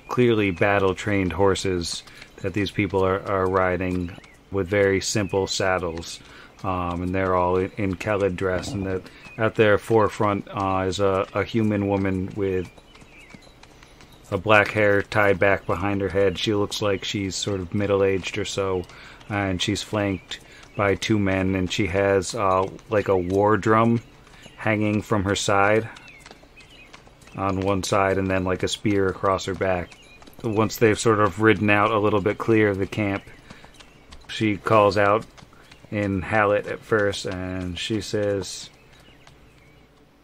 clearly battle-trained horses that these people are riding with very simple saddles, and they're all in Kelid dress, and that at their forefront is a human woman with a black hair tied back behind her head. She looks like she's sort of middle-aged or so, and she's flanked by two men, and she has like a war drum hanging from her side on one side, and then like a spear across her back. Once they've sort of ridden out a little bit clear of the camp, she calls out in Hallett at first, and she says,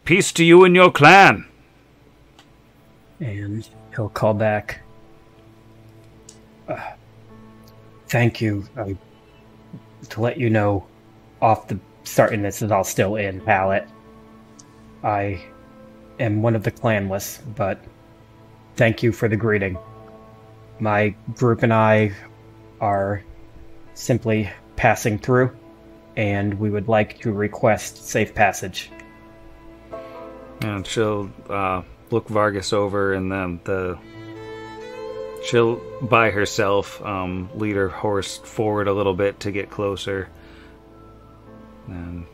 "Peace to you and your clan!" And he'll call back, "Thank you. To let you know, off the start, and this is all still in Hallett, I am one of the clanless, but thank you for the greeting. My group and I are simply passing through, and we would like to request safe passage." And she'll look Vargas over, and then she'll by herself lead her horse forward a little bit to get closer, and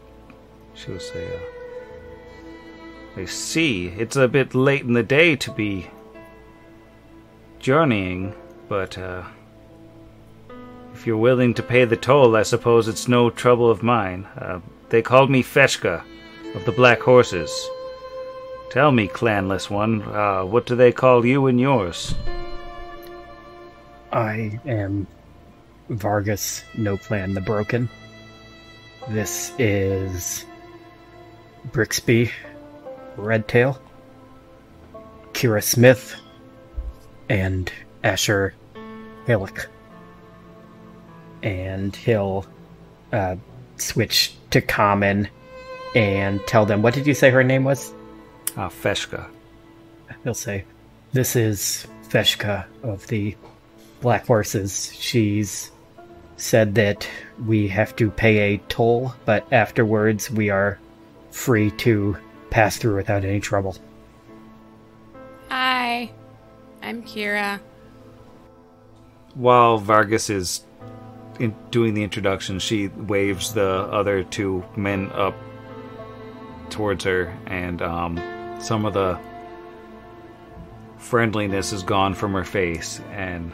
she'll say, "I see it's a bit late in the day to be journeying, but if you're willing to pay the toll, I suppose it's no trouble of mine. They called me Feshka of the Black Horses. Tell me, clanless one, what do they call you and yours?" "I am Vargas No Clan the Broken. This is Brixby Redtail, Kira Smith, and Asher Hillock." And he'll switch to common and tell them, what did you say her name was? Feshka. He'll say, "This is Feshka of the Black Horses. She's said that we have to pay a toll, but afterwards we are free to pass through without any trouble." Hi, I'm Kira. While Vargas is doing the introduction, she waves the other two men up towards her, and some of the friendliness is gone from her face, and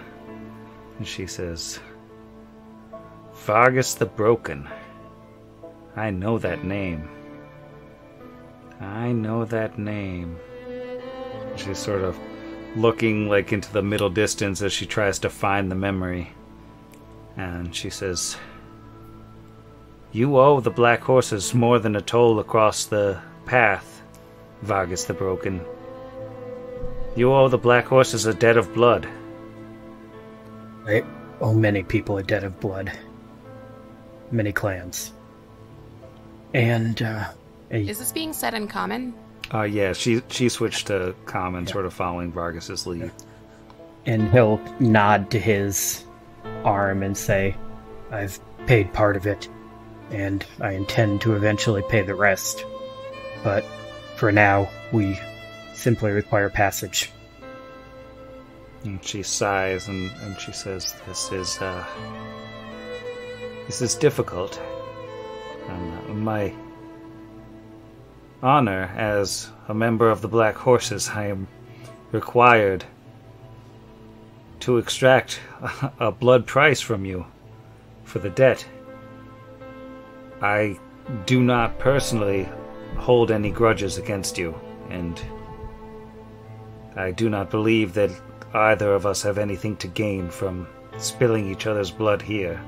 she says, "Vargas the Broken. I know that name. I know that name." She's sort of looking like into the middle distance as she tries to find the memory. And she says, "You owe the Black Horses more than a toll across the path, Vargas the Broken. You owe the Black Horses a debt of blood." "I owe many people a debt of blood. Many clans. And, Is this being said in common? Yeah, she switched to common, sort of following Vargas's lead. And he'll nod to his arm and say, "I've paid part of it, and I intend to eventually pay the rest. But for now, we simply require passage." And she sighs and she says, This is difficult. And my honor as a member of the Black Horses, I am required to extract a blood price from you for the debt. I do not personally hold any grudges against you, and I do not believe that either of us have anything to gain from spilling each other's blood here.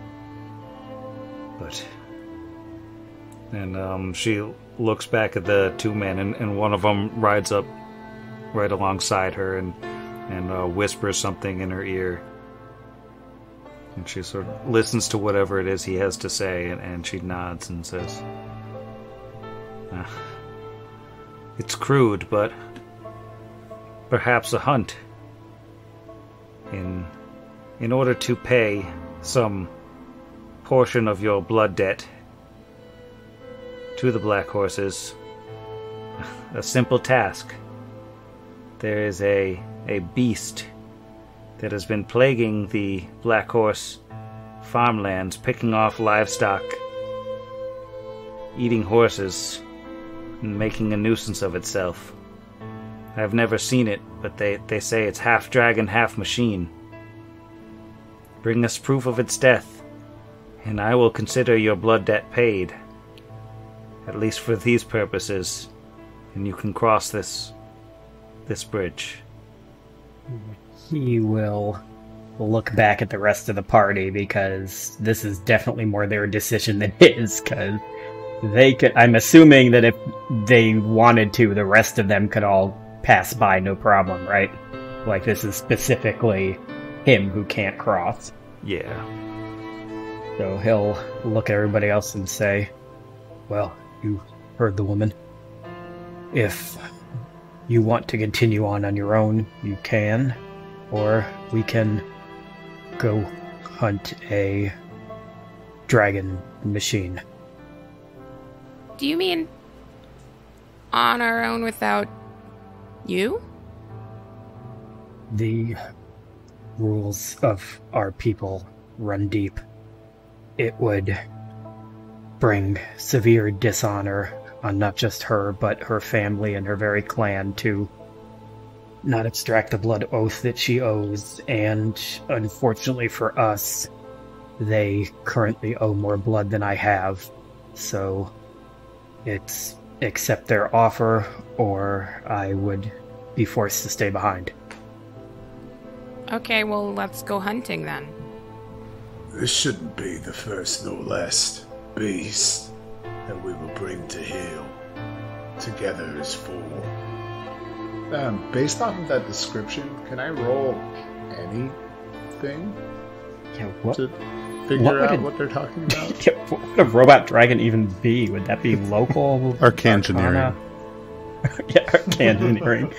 But... And she looks back at the two men, and one of them rides up right alongside her and whispers something in her ear. And she sort of listens to whatever it is he has to say, and she nods and says, "It's crude, but perhaps a hunt. In order to pay some portion of your blood debt to the Black Horses, a simple task. There is a beast that has been plaguing the Black Horse farmlands, picking off livestock, eating horses, and making a nuisance of itself. I've never seen it, but they say it's half dragon, half machine. Bring us proof of its death, and I will consider your blood debt paid, at least for these purposes, and you can cross this bridge. He will look back at the rest of the party, because this is definitely more their decision than his, because they could, I'm assuming that if they wanted to, the rest of them could all pass by no problem, right? Like, this is specifically him who can't cross. Yeah. So he'll look at everybody else and say, well, you heard the woman. If you want to continue on your own, you can. Or we can go hunt a dragon machine. Do you mean on our own without you? The rules of our people run deep. It would bring severe dishonor on not just her, but her family and her very clan to not extract the blood oath that she owes, and unfortunately for us, they currently owe more blood than I have, so it's accept their offer, or I would be forced to stay behind. Okay, well, let's go hunting then. This shouldn't be the first nor last beast that we will bring to heel. Together as four. Based off of that description, can I roll anything Yeah, what? to figure out what they're talking about? Yeah, what would a robot dragon even be? Would that be local? Arcangineering. Yeah, arcangineering.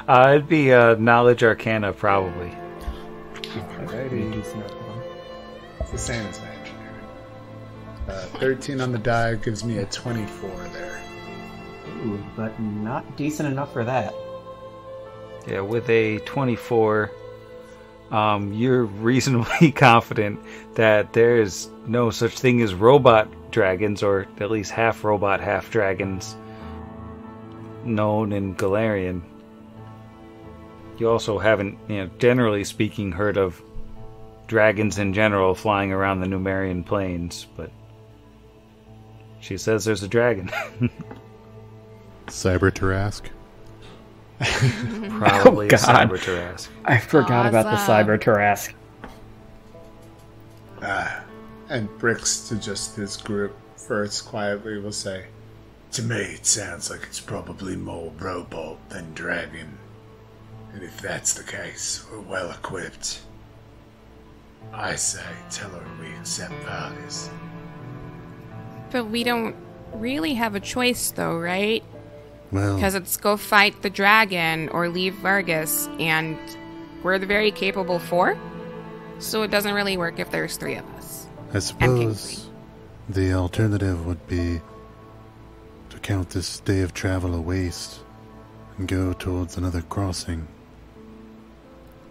It'd be knowledge arcana, probably. Alrighty. It's the same as my engineering. 13 on the die gives me a 24 there. Ooh, but not decent enough for that. Yeah, with a 24, you're reasonably confident that there is no such thing as robot dragons, or at least half robot, half dragons, known in Galarian. You also haven't, generally speaking, heard of dragons in general flying around the Numerian plains, but she says there's a dragon. Cyber Tarask. Probably Oh, God. Cyber Tarask. I forgot about the Awesome. Cyber Tarask. And Bricks, to just his group first, quietly will say, to me it sounds like it's probably more robot than dragon. And if that's the case, we're well equipped. I say, tell her we accept Vargas. But we don't really have a choice, though, right? Well, Because it's go fight the dragon or leave Vargas, and we're the very capable four. So it doesn't really work if there's three of us. I suppose the alternative would be to count this day of travel a waste and go towards another crossing.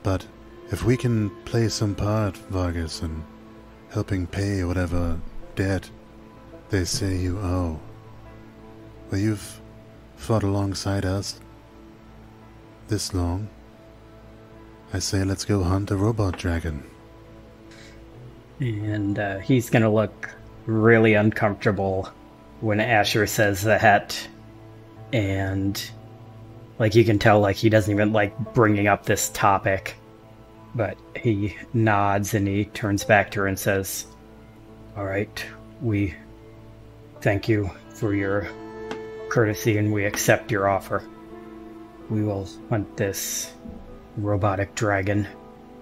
But if we can play some part, Vargas, in helping pay whatever debt they say you owe, well, you've fought alongside us this long. I say let's go hunt a robot dragon. And he's gonna look really uncomfortable when Asher says that. And, like, you can tell, like, he doesn't even like bringing up this topic. But he nods and he turns back to her and says, all right, we thank you for your courtesy and we accept your offer. We will hunt this robotic dragon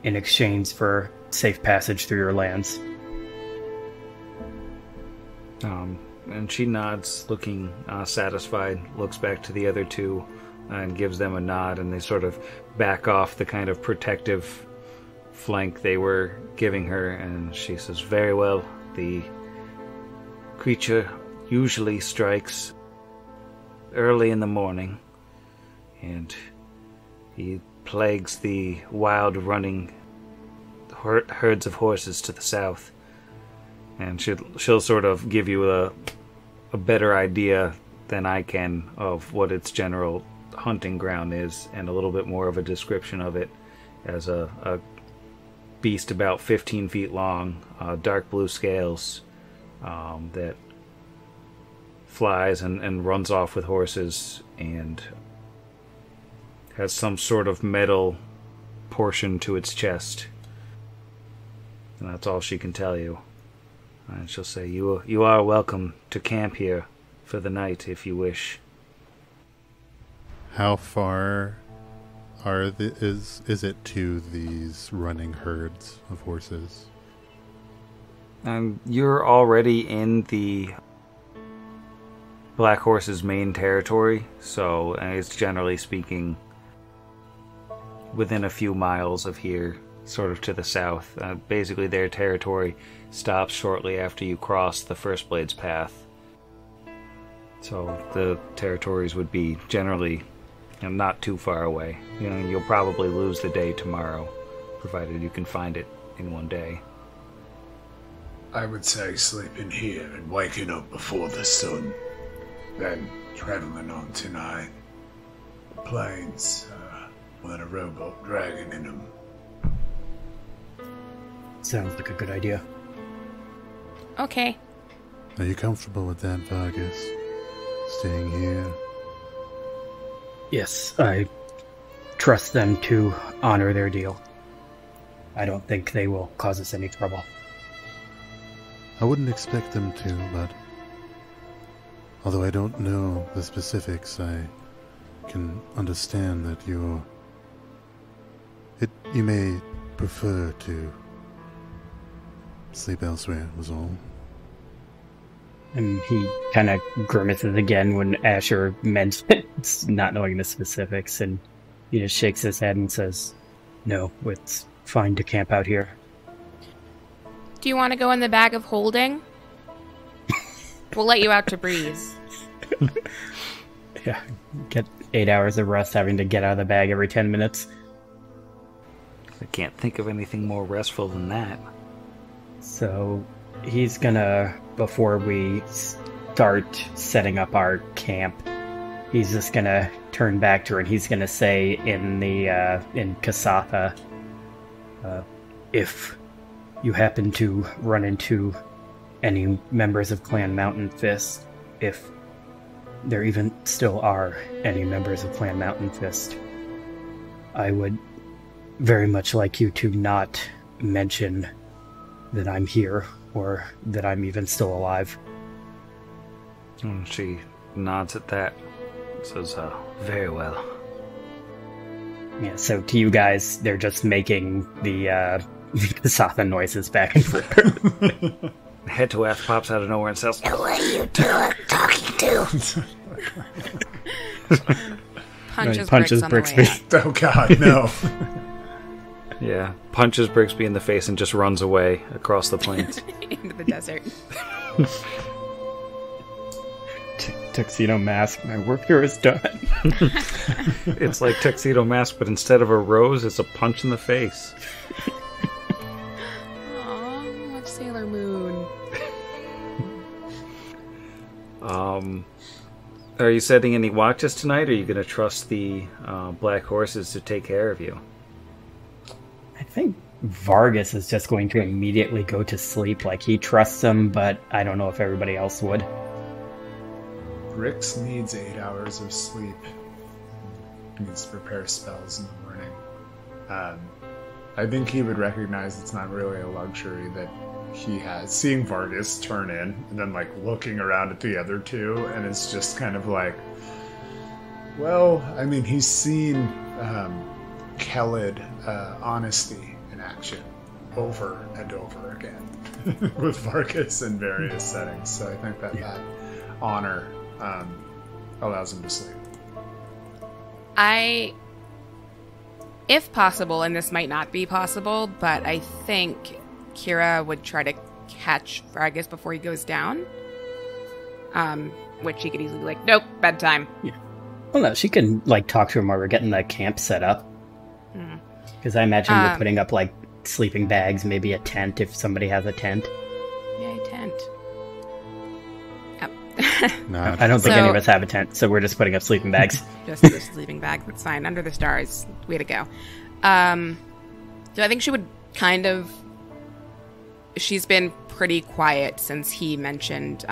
in exchange for safe passage through your lands. And she nods, looking satisfied, looks back to the other two and gives them a nod, and they sort of back off the kind of protective flank they were giving her, and she says, very well, the creature usually strikes early in the morning, and he plagues the wild running herds of horses to the south. And she'll sort of give you a better idea than I can of what its general hunting ground is, and a little bit more of a description of it as a beast about 15 feet long, dark blue scales, that flies and runs off with horses, and has some sort of metal portion to its chest. And that's all she can tell you. And she'll say, you are welcome to camp here for the night if you wish. How far is it to these running herds of horses? You're already in the Black Horse's main territory, so it's generally speaking within a few miles of here, sort of to the south. Basically, their territory stops shortly after you cross the First Blades path. So the territories would be generally not too far away. You'll probably lose the day tomorrow, provided you can find it in one day. I would say sleeping here and waking up before the sun, then traveling on tonight. Planes with a rowboat dragging in them. Sounds like a good idea. Okay. Are you comfortable with that, Vargas? Staying here? Yes, I trust them to honor their deal. I don't think they will cause us any trouble. I wouldn't expect them to, but although I don't know the specifics, I can understand that you may prefer to sleep elsewhere, was all. And he kind of grimaces again when Asher mentions not knowing the specifics, and he just shakes his head and says, "No, it's fine to camp out here." Do you want to go in the bag of holding? We'll let you out to breeze. Yeah, get 8 hours of rest having to get out of the bag every 10 minutes. I can't think of anything more restful than that. So he's gonna, before we start setting up our camp, he's just gonna turn back to her and he's gonna say in Kasatha, if you happen to run into any members of Clan Mountain Fist, if there even still are any members of Clan Mountain Fist, I would very much like you to not mention that I'm here or that I'm even still alive. And she nods at that, says, very well. Yeah, so to you guys, they're just making the Kasatha noises back and forth. Head to F pops out of nowhere and says, Who are you talking to? Punches Brixby. Oh god, no. yeah, punches Brixby in the face and just runs away across the plains. Into the desert. Tuxedo Mask, my work here is done. It's like Tuxedo Mask, but instead of a rose, it's a punch in the face. Aww, watch Sailor Moon. Are you setting any watches tonight, or are you going to trust the Black Horses to take care of you? I think Vargas is just going to immediately go to sleep. Like, he trusts them, but I don't know if everybody else would. Rix needs 8 hours of sleep. He needs to prepare spells in the morning. I think he would recognize it's not really a luxury that he has. Seeing Vargas turn in and then like looking around at the other two, and it's just kind of like, well, I mean, he's seen Kelid honesty in action over and over again with Vargas in various settings. So I think that honor allows him to sleep. If possible, and this might not be possible, but I think Kira would try to catch Vargas before he goes down. Which she could easily be like, nope, bedtime. Yeah. Well, no, she can like talk to him while we're getting the camp set up. Because I imagine we're putting up, like, sleeping bags, maybe a tent if somebody has a tent. Yay, tent. Yep. Not I don't think So- any of us have a tent, so we're just putting up sleeping bags. Just a sleeping bag. That's fine. Under the stars. Way to go. So I think she would kind of... She's been pretty quiet since he mentioned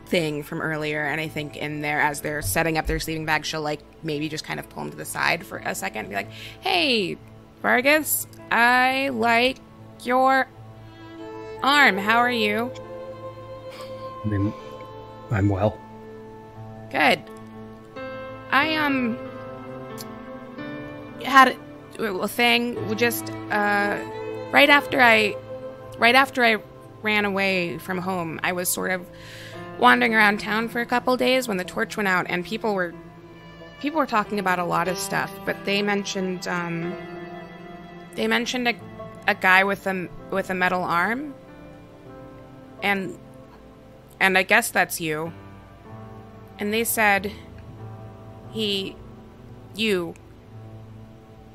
thing from earlier, and I think in there, as they're setting up their sleeping bag, she'll, like, maybe just kind of pull him to the side for a second and be like, "Hey, Vargas, I like your arm. How are you?" I'm well. Good. I had a thing just right after I ran away from home. I was sort of wandering around town for a couple days when the torch went out, and people were talking about a lot of stuff, but they mentioned a guy with a metal arm, and I guess that's you. And they said you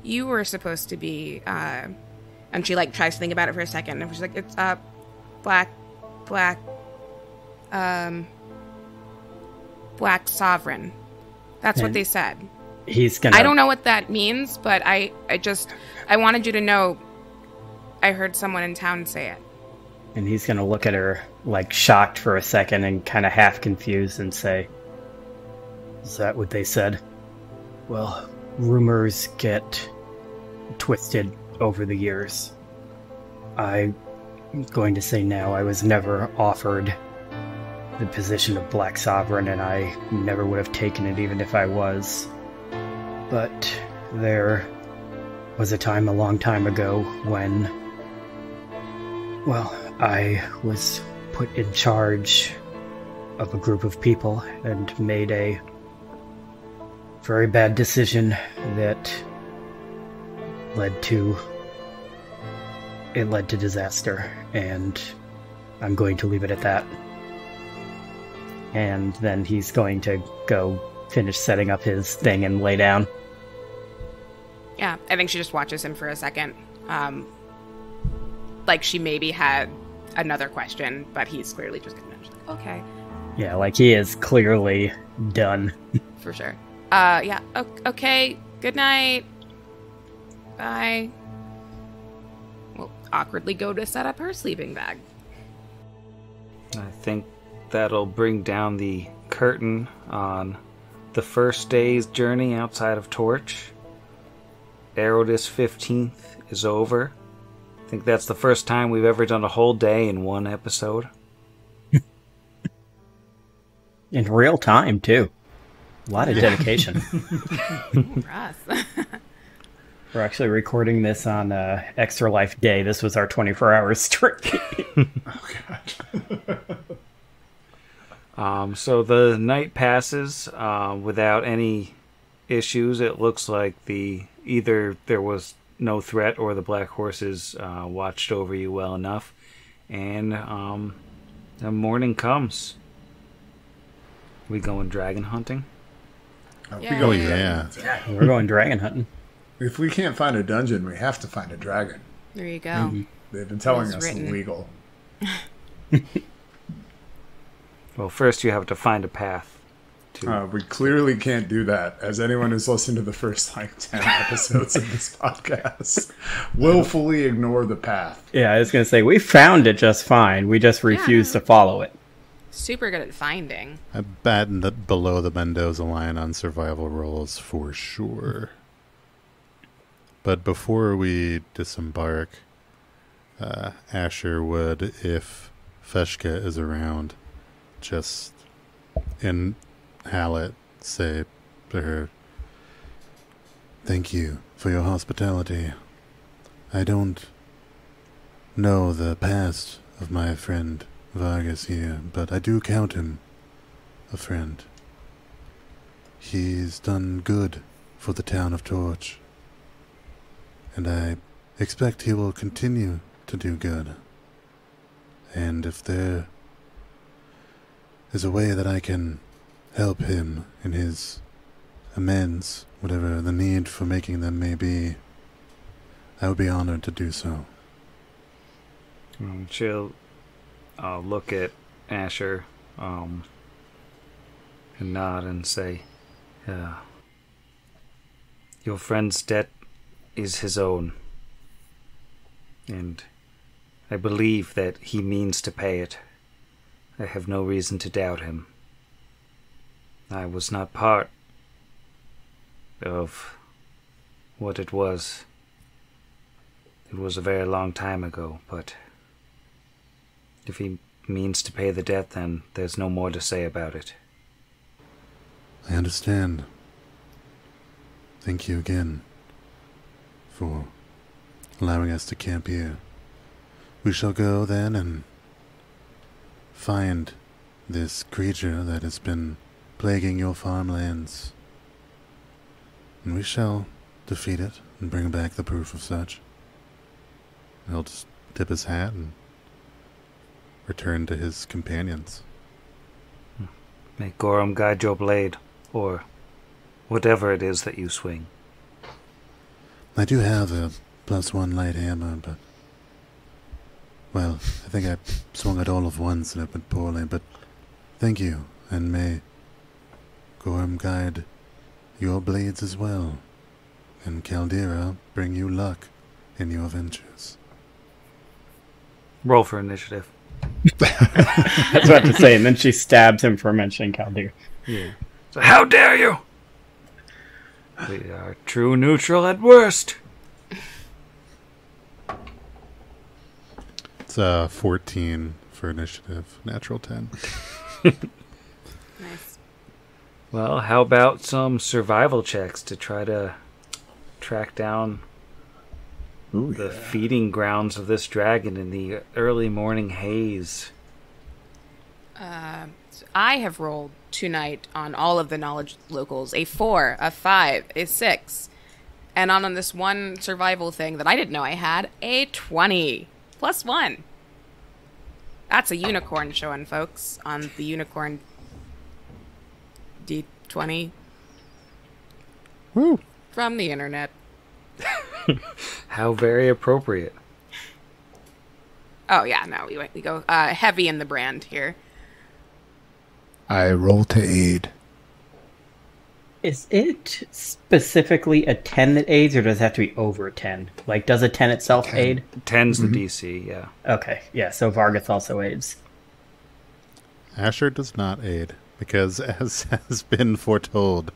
were supposed to be, and she, like, tries to think about it for a second, and she's like, it's black sovereign. That's what they said. He's gonna... I don't know what that means, but I wanted you to know I heard someone in town say it. And he's gonna look at her, like, shocked for a second and kind of half confused and say, "Is that what they said?" Well, rumors get twisted over the years. I'm going to say now I was never offered the position of Black Sovereign, and I never would have taken it even if I was. But there was a time a long time ago when, well, I was put in charge of a group of people and made a very bad decision that led to disaster, and I'm going to leave it at that. And then he's going to go finish setting up his thing and lay down. Yeah, I think she just watches him for a second. Like, she maybe had another question, but he's clearly just gonna mention, okay. Yeah, like, he is clearly done. For sure. Yeah, okay, good night. Bye. We'll awkwardly go to set up her sleeping bag. I think that'll bring down the curtain on the first day's journey outside of Torch. Aerodis 15th is over. I think that's the first time we've ever done a whole day in one episode. In real time, too. A lot of dedication. Russ. We're actually recording this on Extra Life Day. This was our 24-hour streak. Oh, God. So the night passes without any issues. It looks like either there was no threat or the Black Horses watched over you well enough. And the morning comes. We going dragon hunting? Yeah. Oh, yeah. We're going dragon hunting. If we can't find a dungeon, we have to find a dragon. There you go. Mm-hmm. They've been telling It's us written. illegal. Well, first you have to find a path. We clearly can't do that, as anyone who's listened to the first, 10 episodes of this podcast willfully ignore the path. Yeah, I was going to say, we found it just fine. We just refused to follow it. Super good at finding. I bet that below the Mendoza line on survival rolls for sure. But before we disembark, Asher would, if Feshka is around, just in Hallett say to her, "Thank you for your hospitality. I don't know the past of my friend Vargas here, but I do count him a friend. He's done good for the town of Torch, and I expect he will continue to do good. And if there is a way that I can help him in his amends, whatever the need for making them may be, I would be honored to do so. She'll look at Asher and nod and say, your friend's debt is his own, and I believe that he means to pay it. I have no reason to doubt him. I was not part of what it was. It was a very long time ago, but if he means to pay the debt, then there's no more to say about it. I understand. Thank you again for allowing us to camp here. We shall go then and find this creature that has been plaguing your farmlands. And we shall defeat it and bring back the proof of such. He'll just tip his hat and return to his companions. May Gorham guide your blade, or whatever it is that you swing. I do have a +1 light hammer, but... well, I think I swung it all of once and it went poorly, but thank you, and may Gorham guide your blades as well, and Caldera bring you luck in your ventures. Roll for initiative. I was about to say, and then she stabs him for mentioning Caldera. Yeah. So how dare you? We are true neutral at worst. It's 14 for initiative, natural 10. Nice. Well, how about some survival checks to try to track down the feeding grounds of this dragon in the early morning haze? I have rolled tonight on all of the knowledge locals a 4, a 5, a 6, and on this one survival thing that I didn't know I had, a 20 +1. That's a unicorn showing, folks, on the unicorn D20. Woo! From the internet. How very appropriate. Oh yeah, no, we go heavy in the brand here. I roll to aid. Is it specifically a 10 that aids, or does it have to be over 10? Like, does a 10 itself aid? 10's the DC, yeah. Okay, yeah, so Vargas also aids. Asher does not aid, because as has been foretold,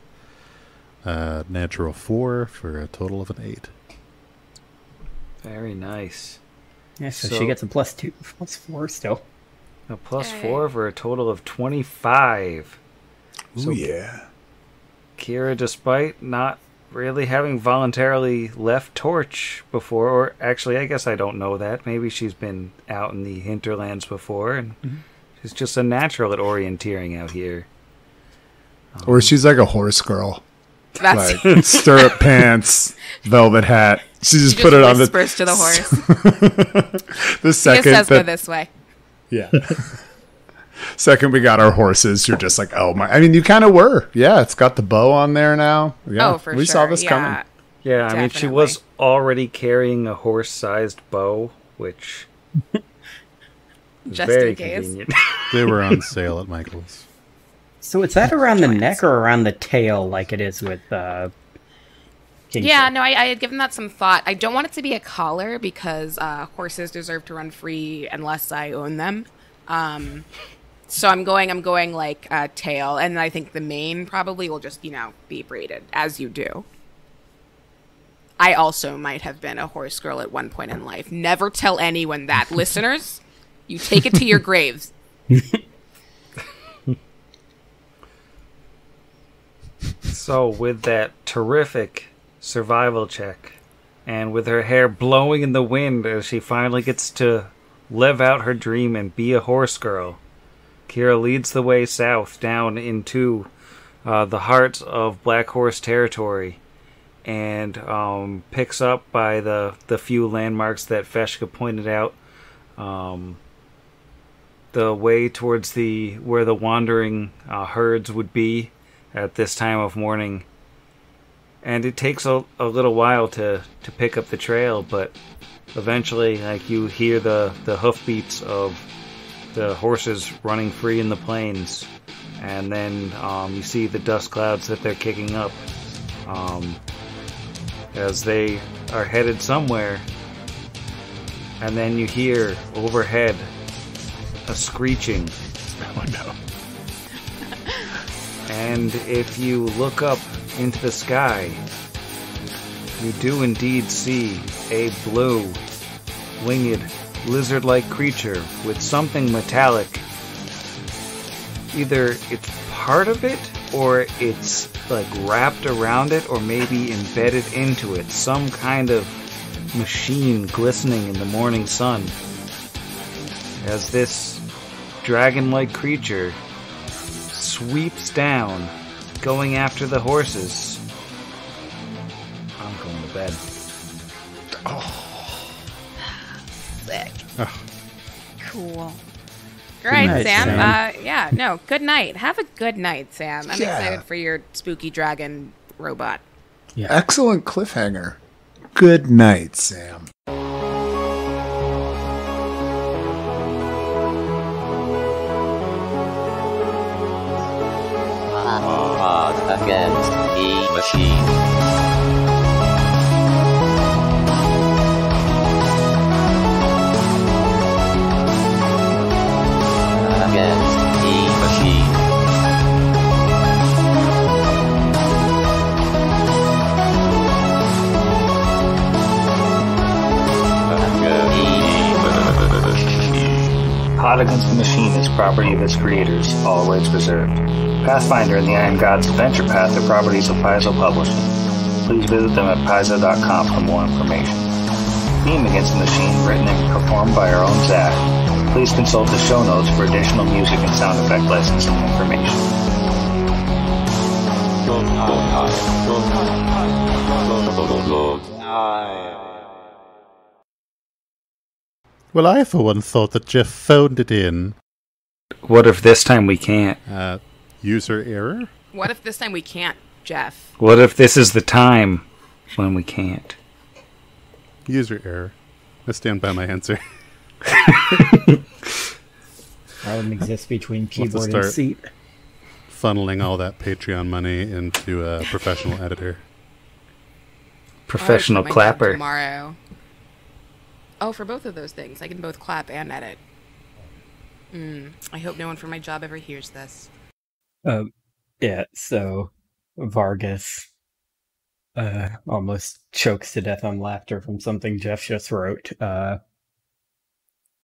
natural 4 for a total of an 8. Very nice. Yeah, so she gets a +2, +4 still. A +4 for a total of 25. Ooh, yeah. Kira, despite not really having voluntarily left Torch before, or actually, I guess I don't know that. Maybe she's been out in the hinterlands before, and she's just a natural at orienteering out here. Or she's like a horse girl. That's Like stirrup pants, velvet hat. She just put it on the whispers to the horse. the second He says go that, this way. yeah. Second we got our horses, you're just like, oh my. I mean, you kind of were. Yeah, it's got the bow on there now. Yeah, Oh, for we sure. saw this coming. Yeah, I mean, she was already carrying a horse-sized bow, which is Just very in case. convenient. They were on sale at Michael's. So is that around the neck or around the tail like it is with Kingsley? Yeah, no, I had given that some thought. I don't want it to be a collar because horses deserve to run free unless I own them. So I'm going like tail, and I think the mane probably will just, be braided, as you do. I also might have been a horse girl at one point in life. Never tell anyone that. Listeners, you take it to your graves. So, with that terrific survival check, and with her hair blowing in the wind as she finally gets to live out her dream and be a horse girl, Kira leads the way south down into the heart of Black Horse territory, and picks up by the few landmarks that Feshka pointed out. The way towards where the wandering herds would be at this time of morning, And it takes a little while to pick up the trail, but eventually, like, you hear the hoofbeats of the horses running free in the plains, and then you see the dust clouds that they're kicking up as they are headed somewhere. And then you hear overhead a screeching. Oh no. And if you look up into the sky, you do indeed see a blue, winged, lizard-like creature with something metallic. Either it's part of it, or it's like wrapped around it, or maybe embedded into it. Some kind of machine glistening in the morning sun. As this dragon-like creature sweeps down, going after the horses. I'm going to bed. Sick. Oh. Cool. Great, night, Sam. Good night. Have a good night, Sam. I'm Yeah. excited for your spooky dragon robot. Yeah. Excellent cliffhanger. Good night, Sam. Against the machine. Against the machine. Hot Against the Machine is property of its creators, all rights reserved. Pathfinder and the Iron Gods Adventure Path are properties of Paizo Publishing. Please visit them at paizo.com for more information. Theme Against the Machine, written and performed by our own Zach. Please consult the show notes for additional music and sound effect licensing information. Well, I for one thought that Jeff phoned it in. What if this time we can't? User error? What if this time we can't, Jeff? What if this is the time when we can't? User error. I stand by my answer. Problem exists between We'll have to keyboard and start seat. Funneling all that Patreon money into a professional editor. Professional I'll quit my job clapper. tomorrow. Oh, for both of those things. I can both clap and edit. I hope no one from my job ever hears this. Yeah, so Vargas almost chokes to death on laughter from something Jeff just wrote.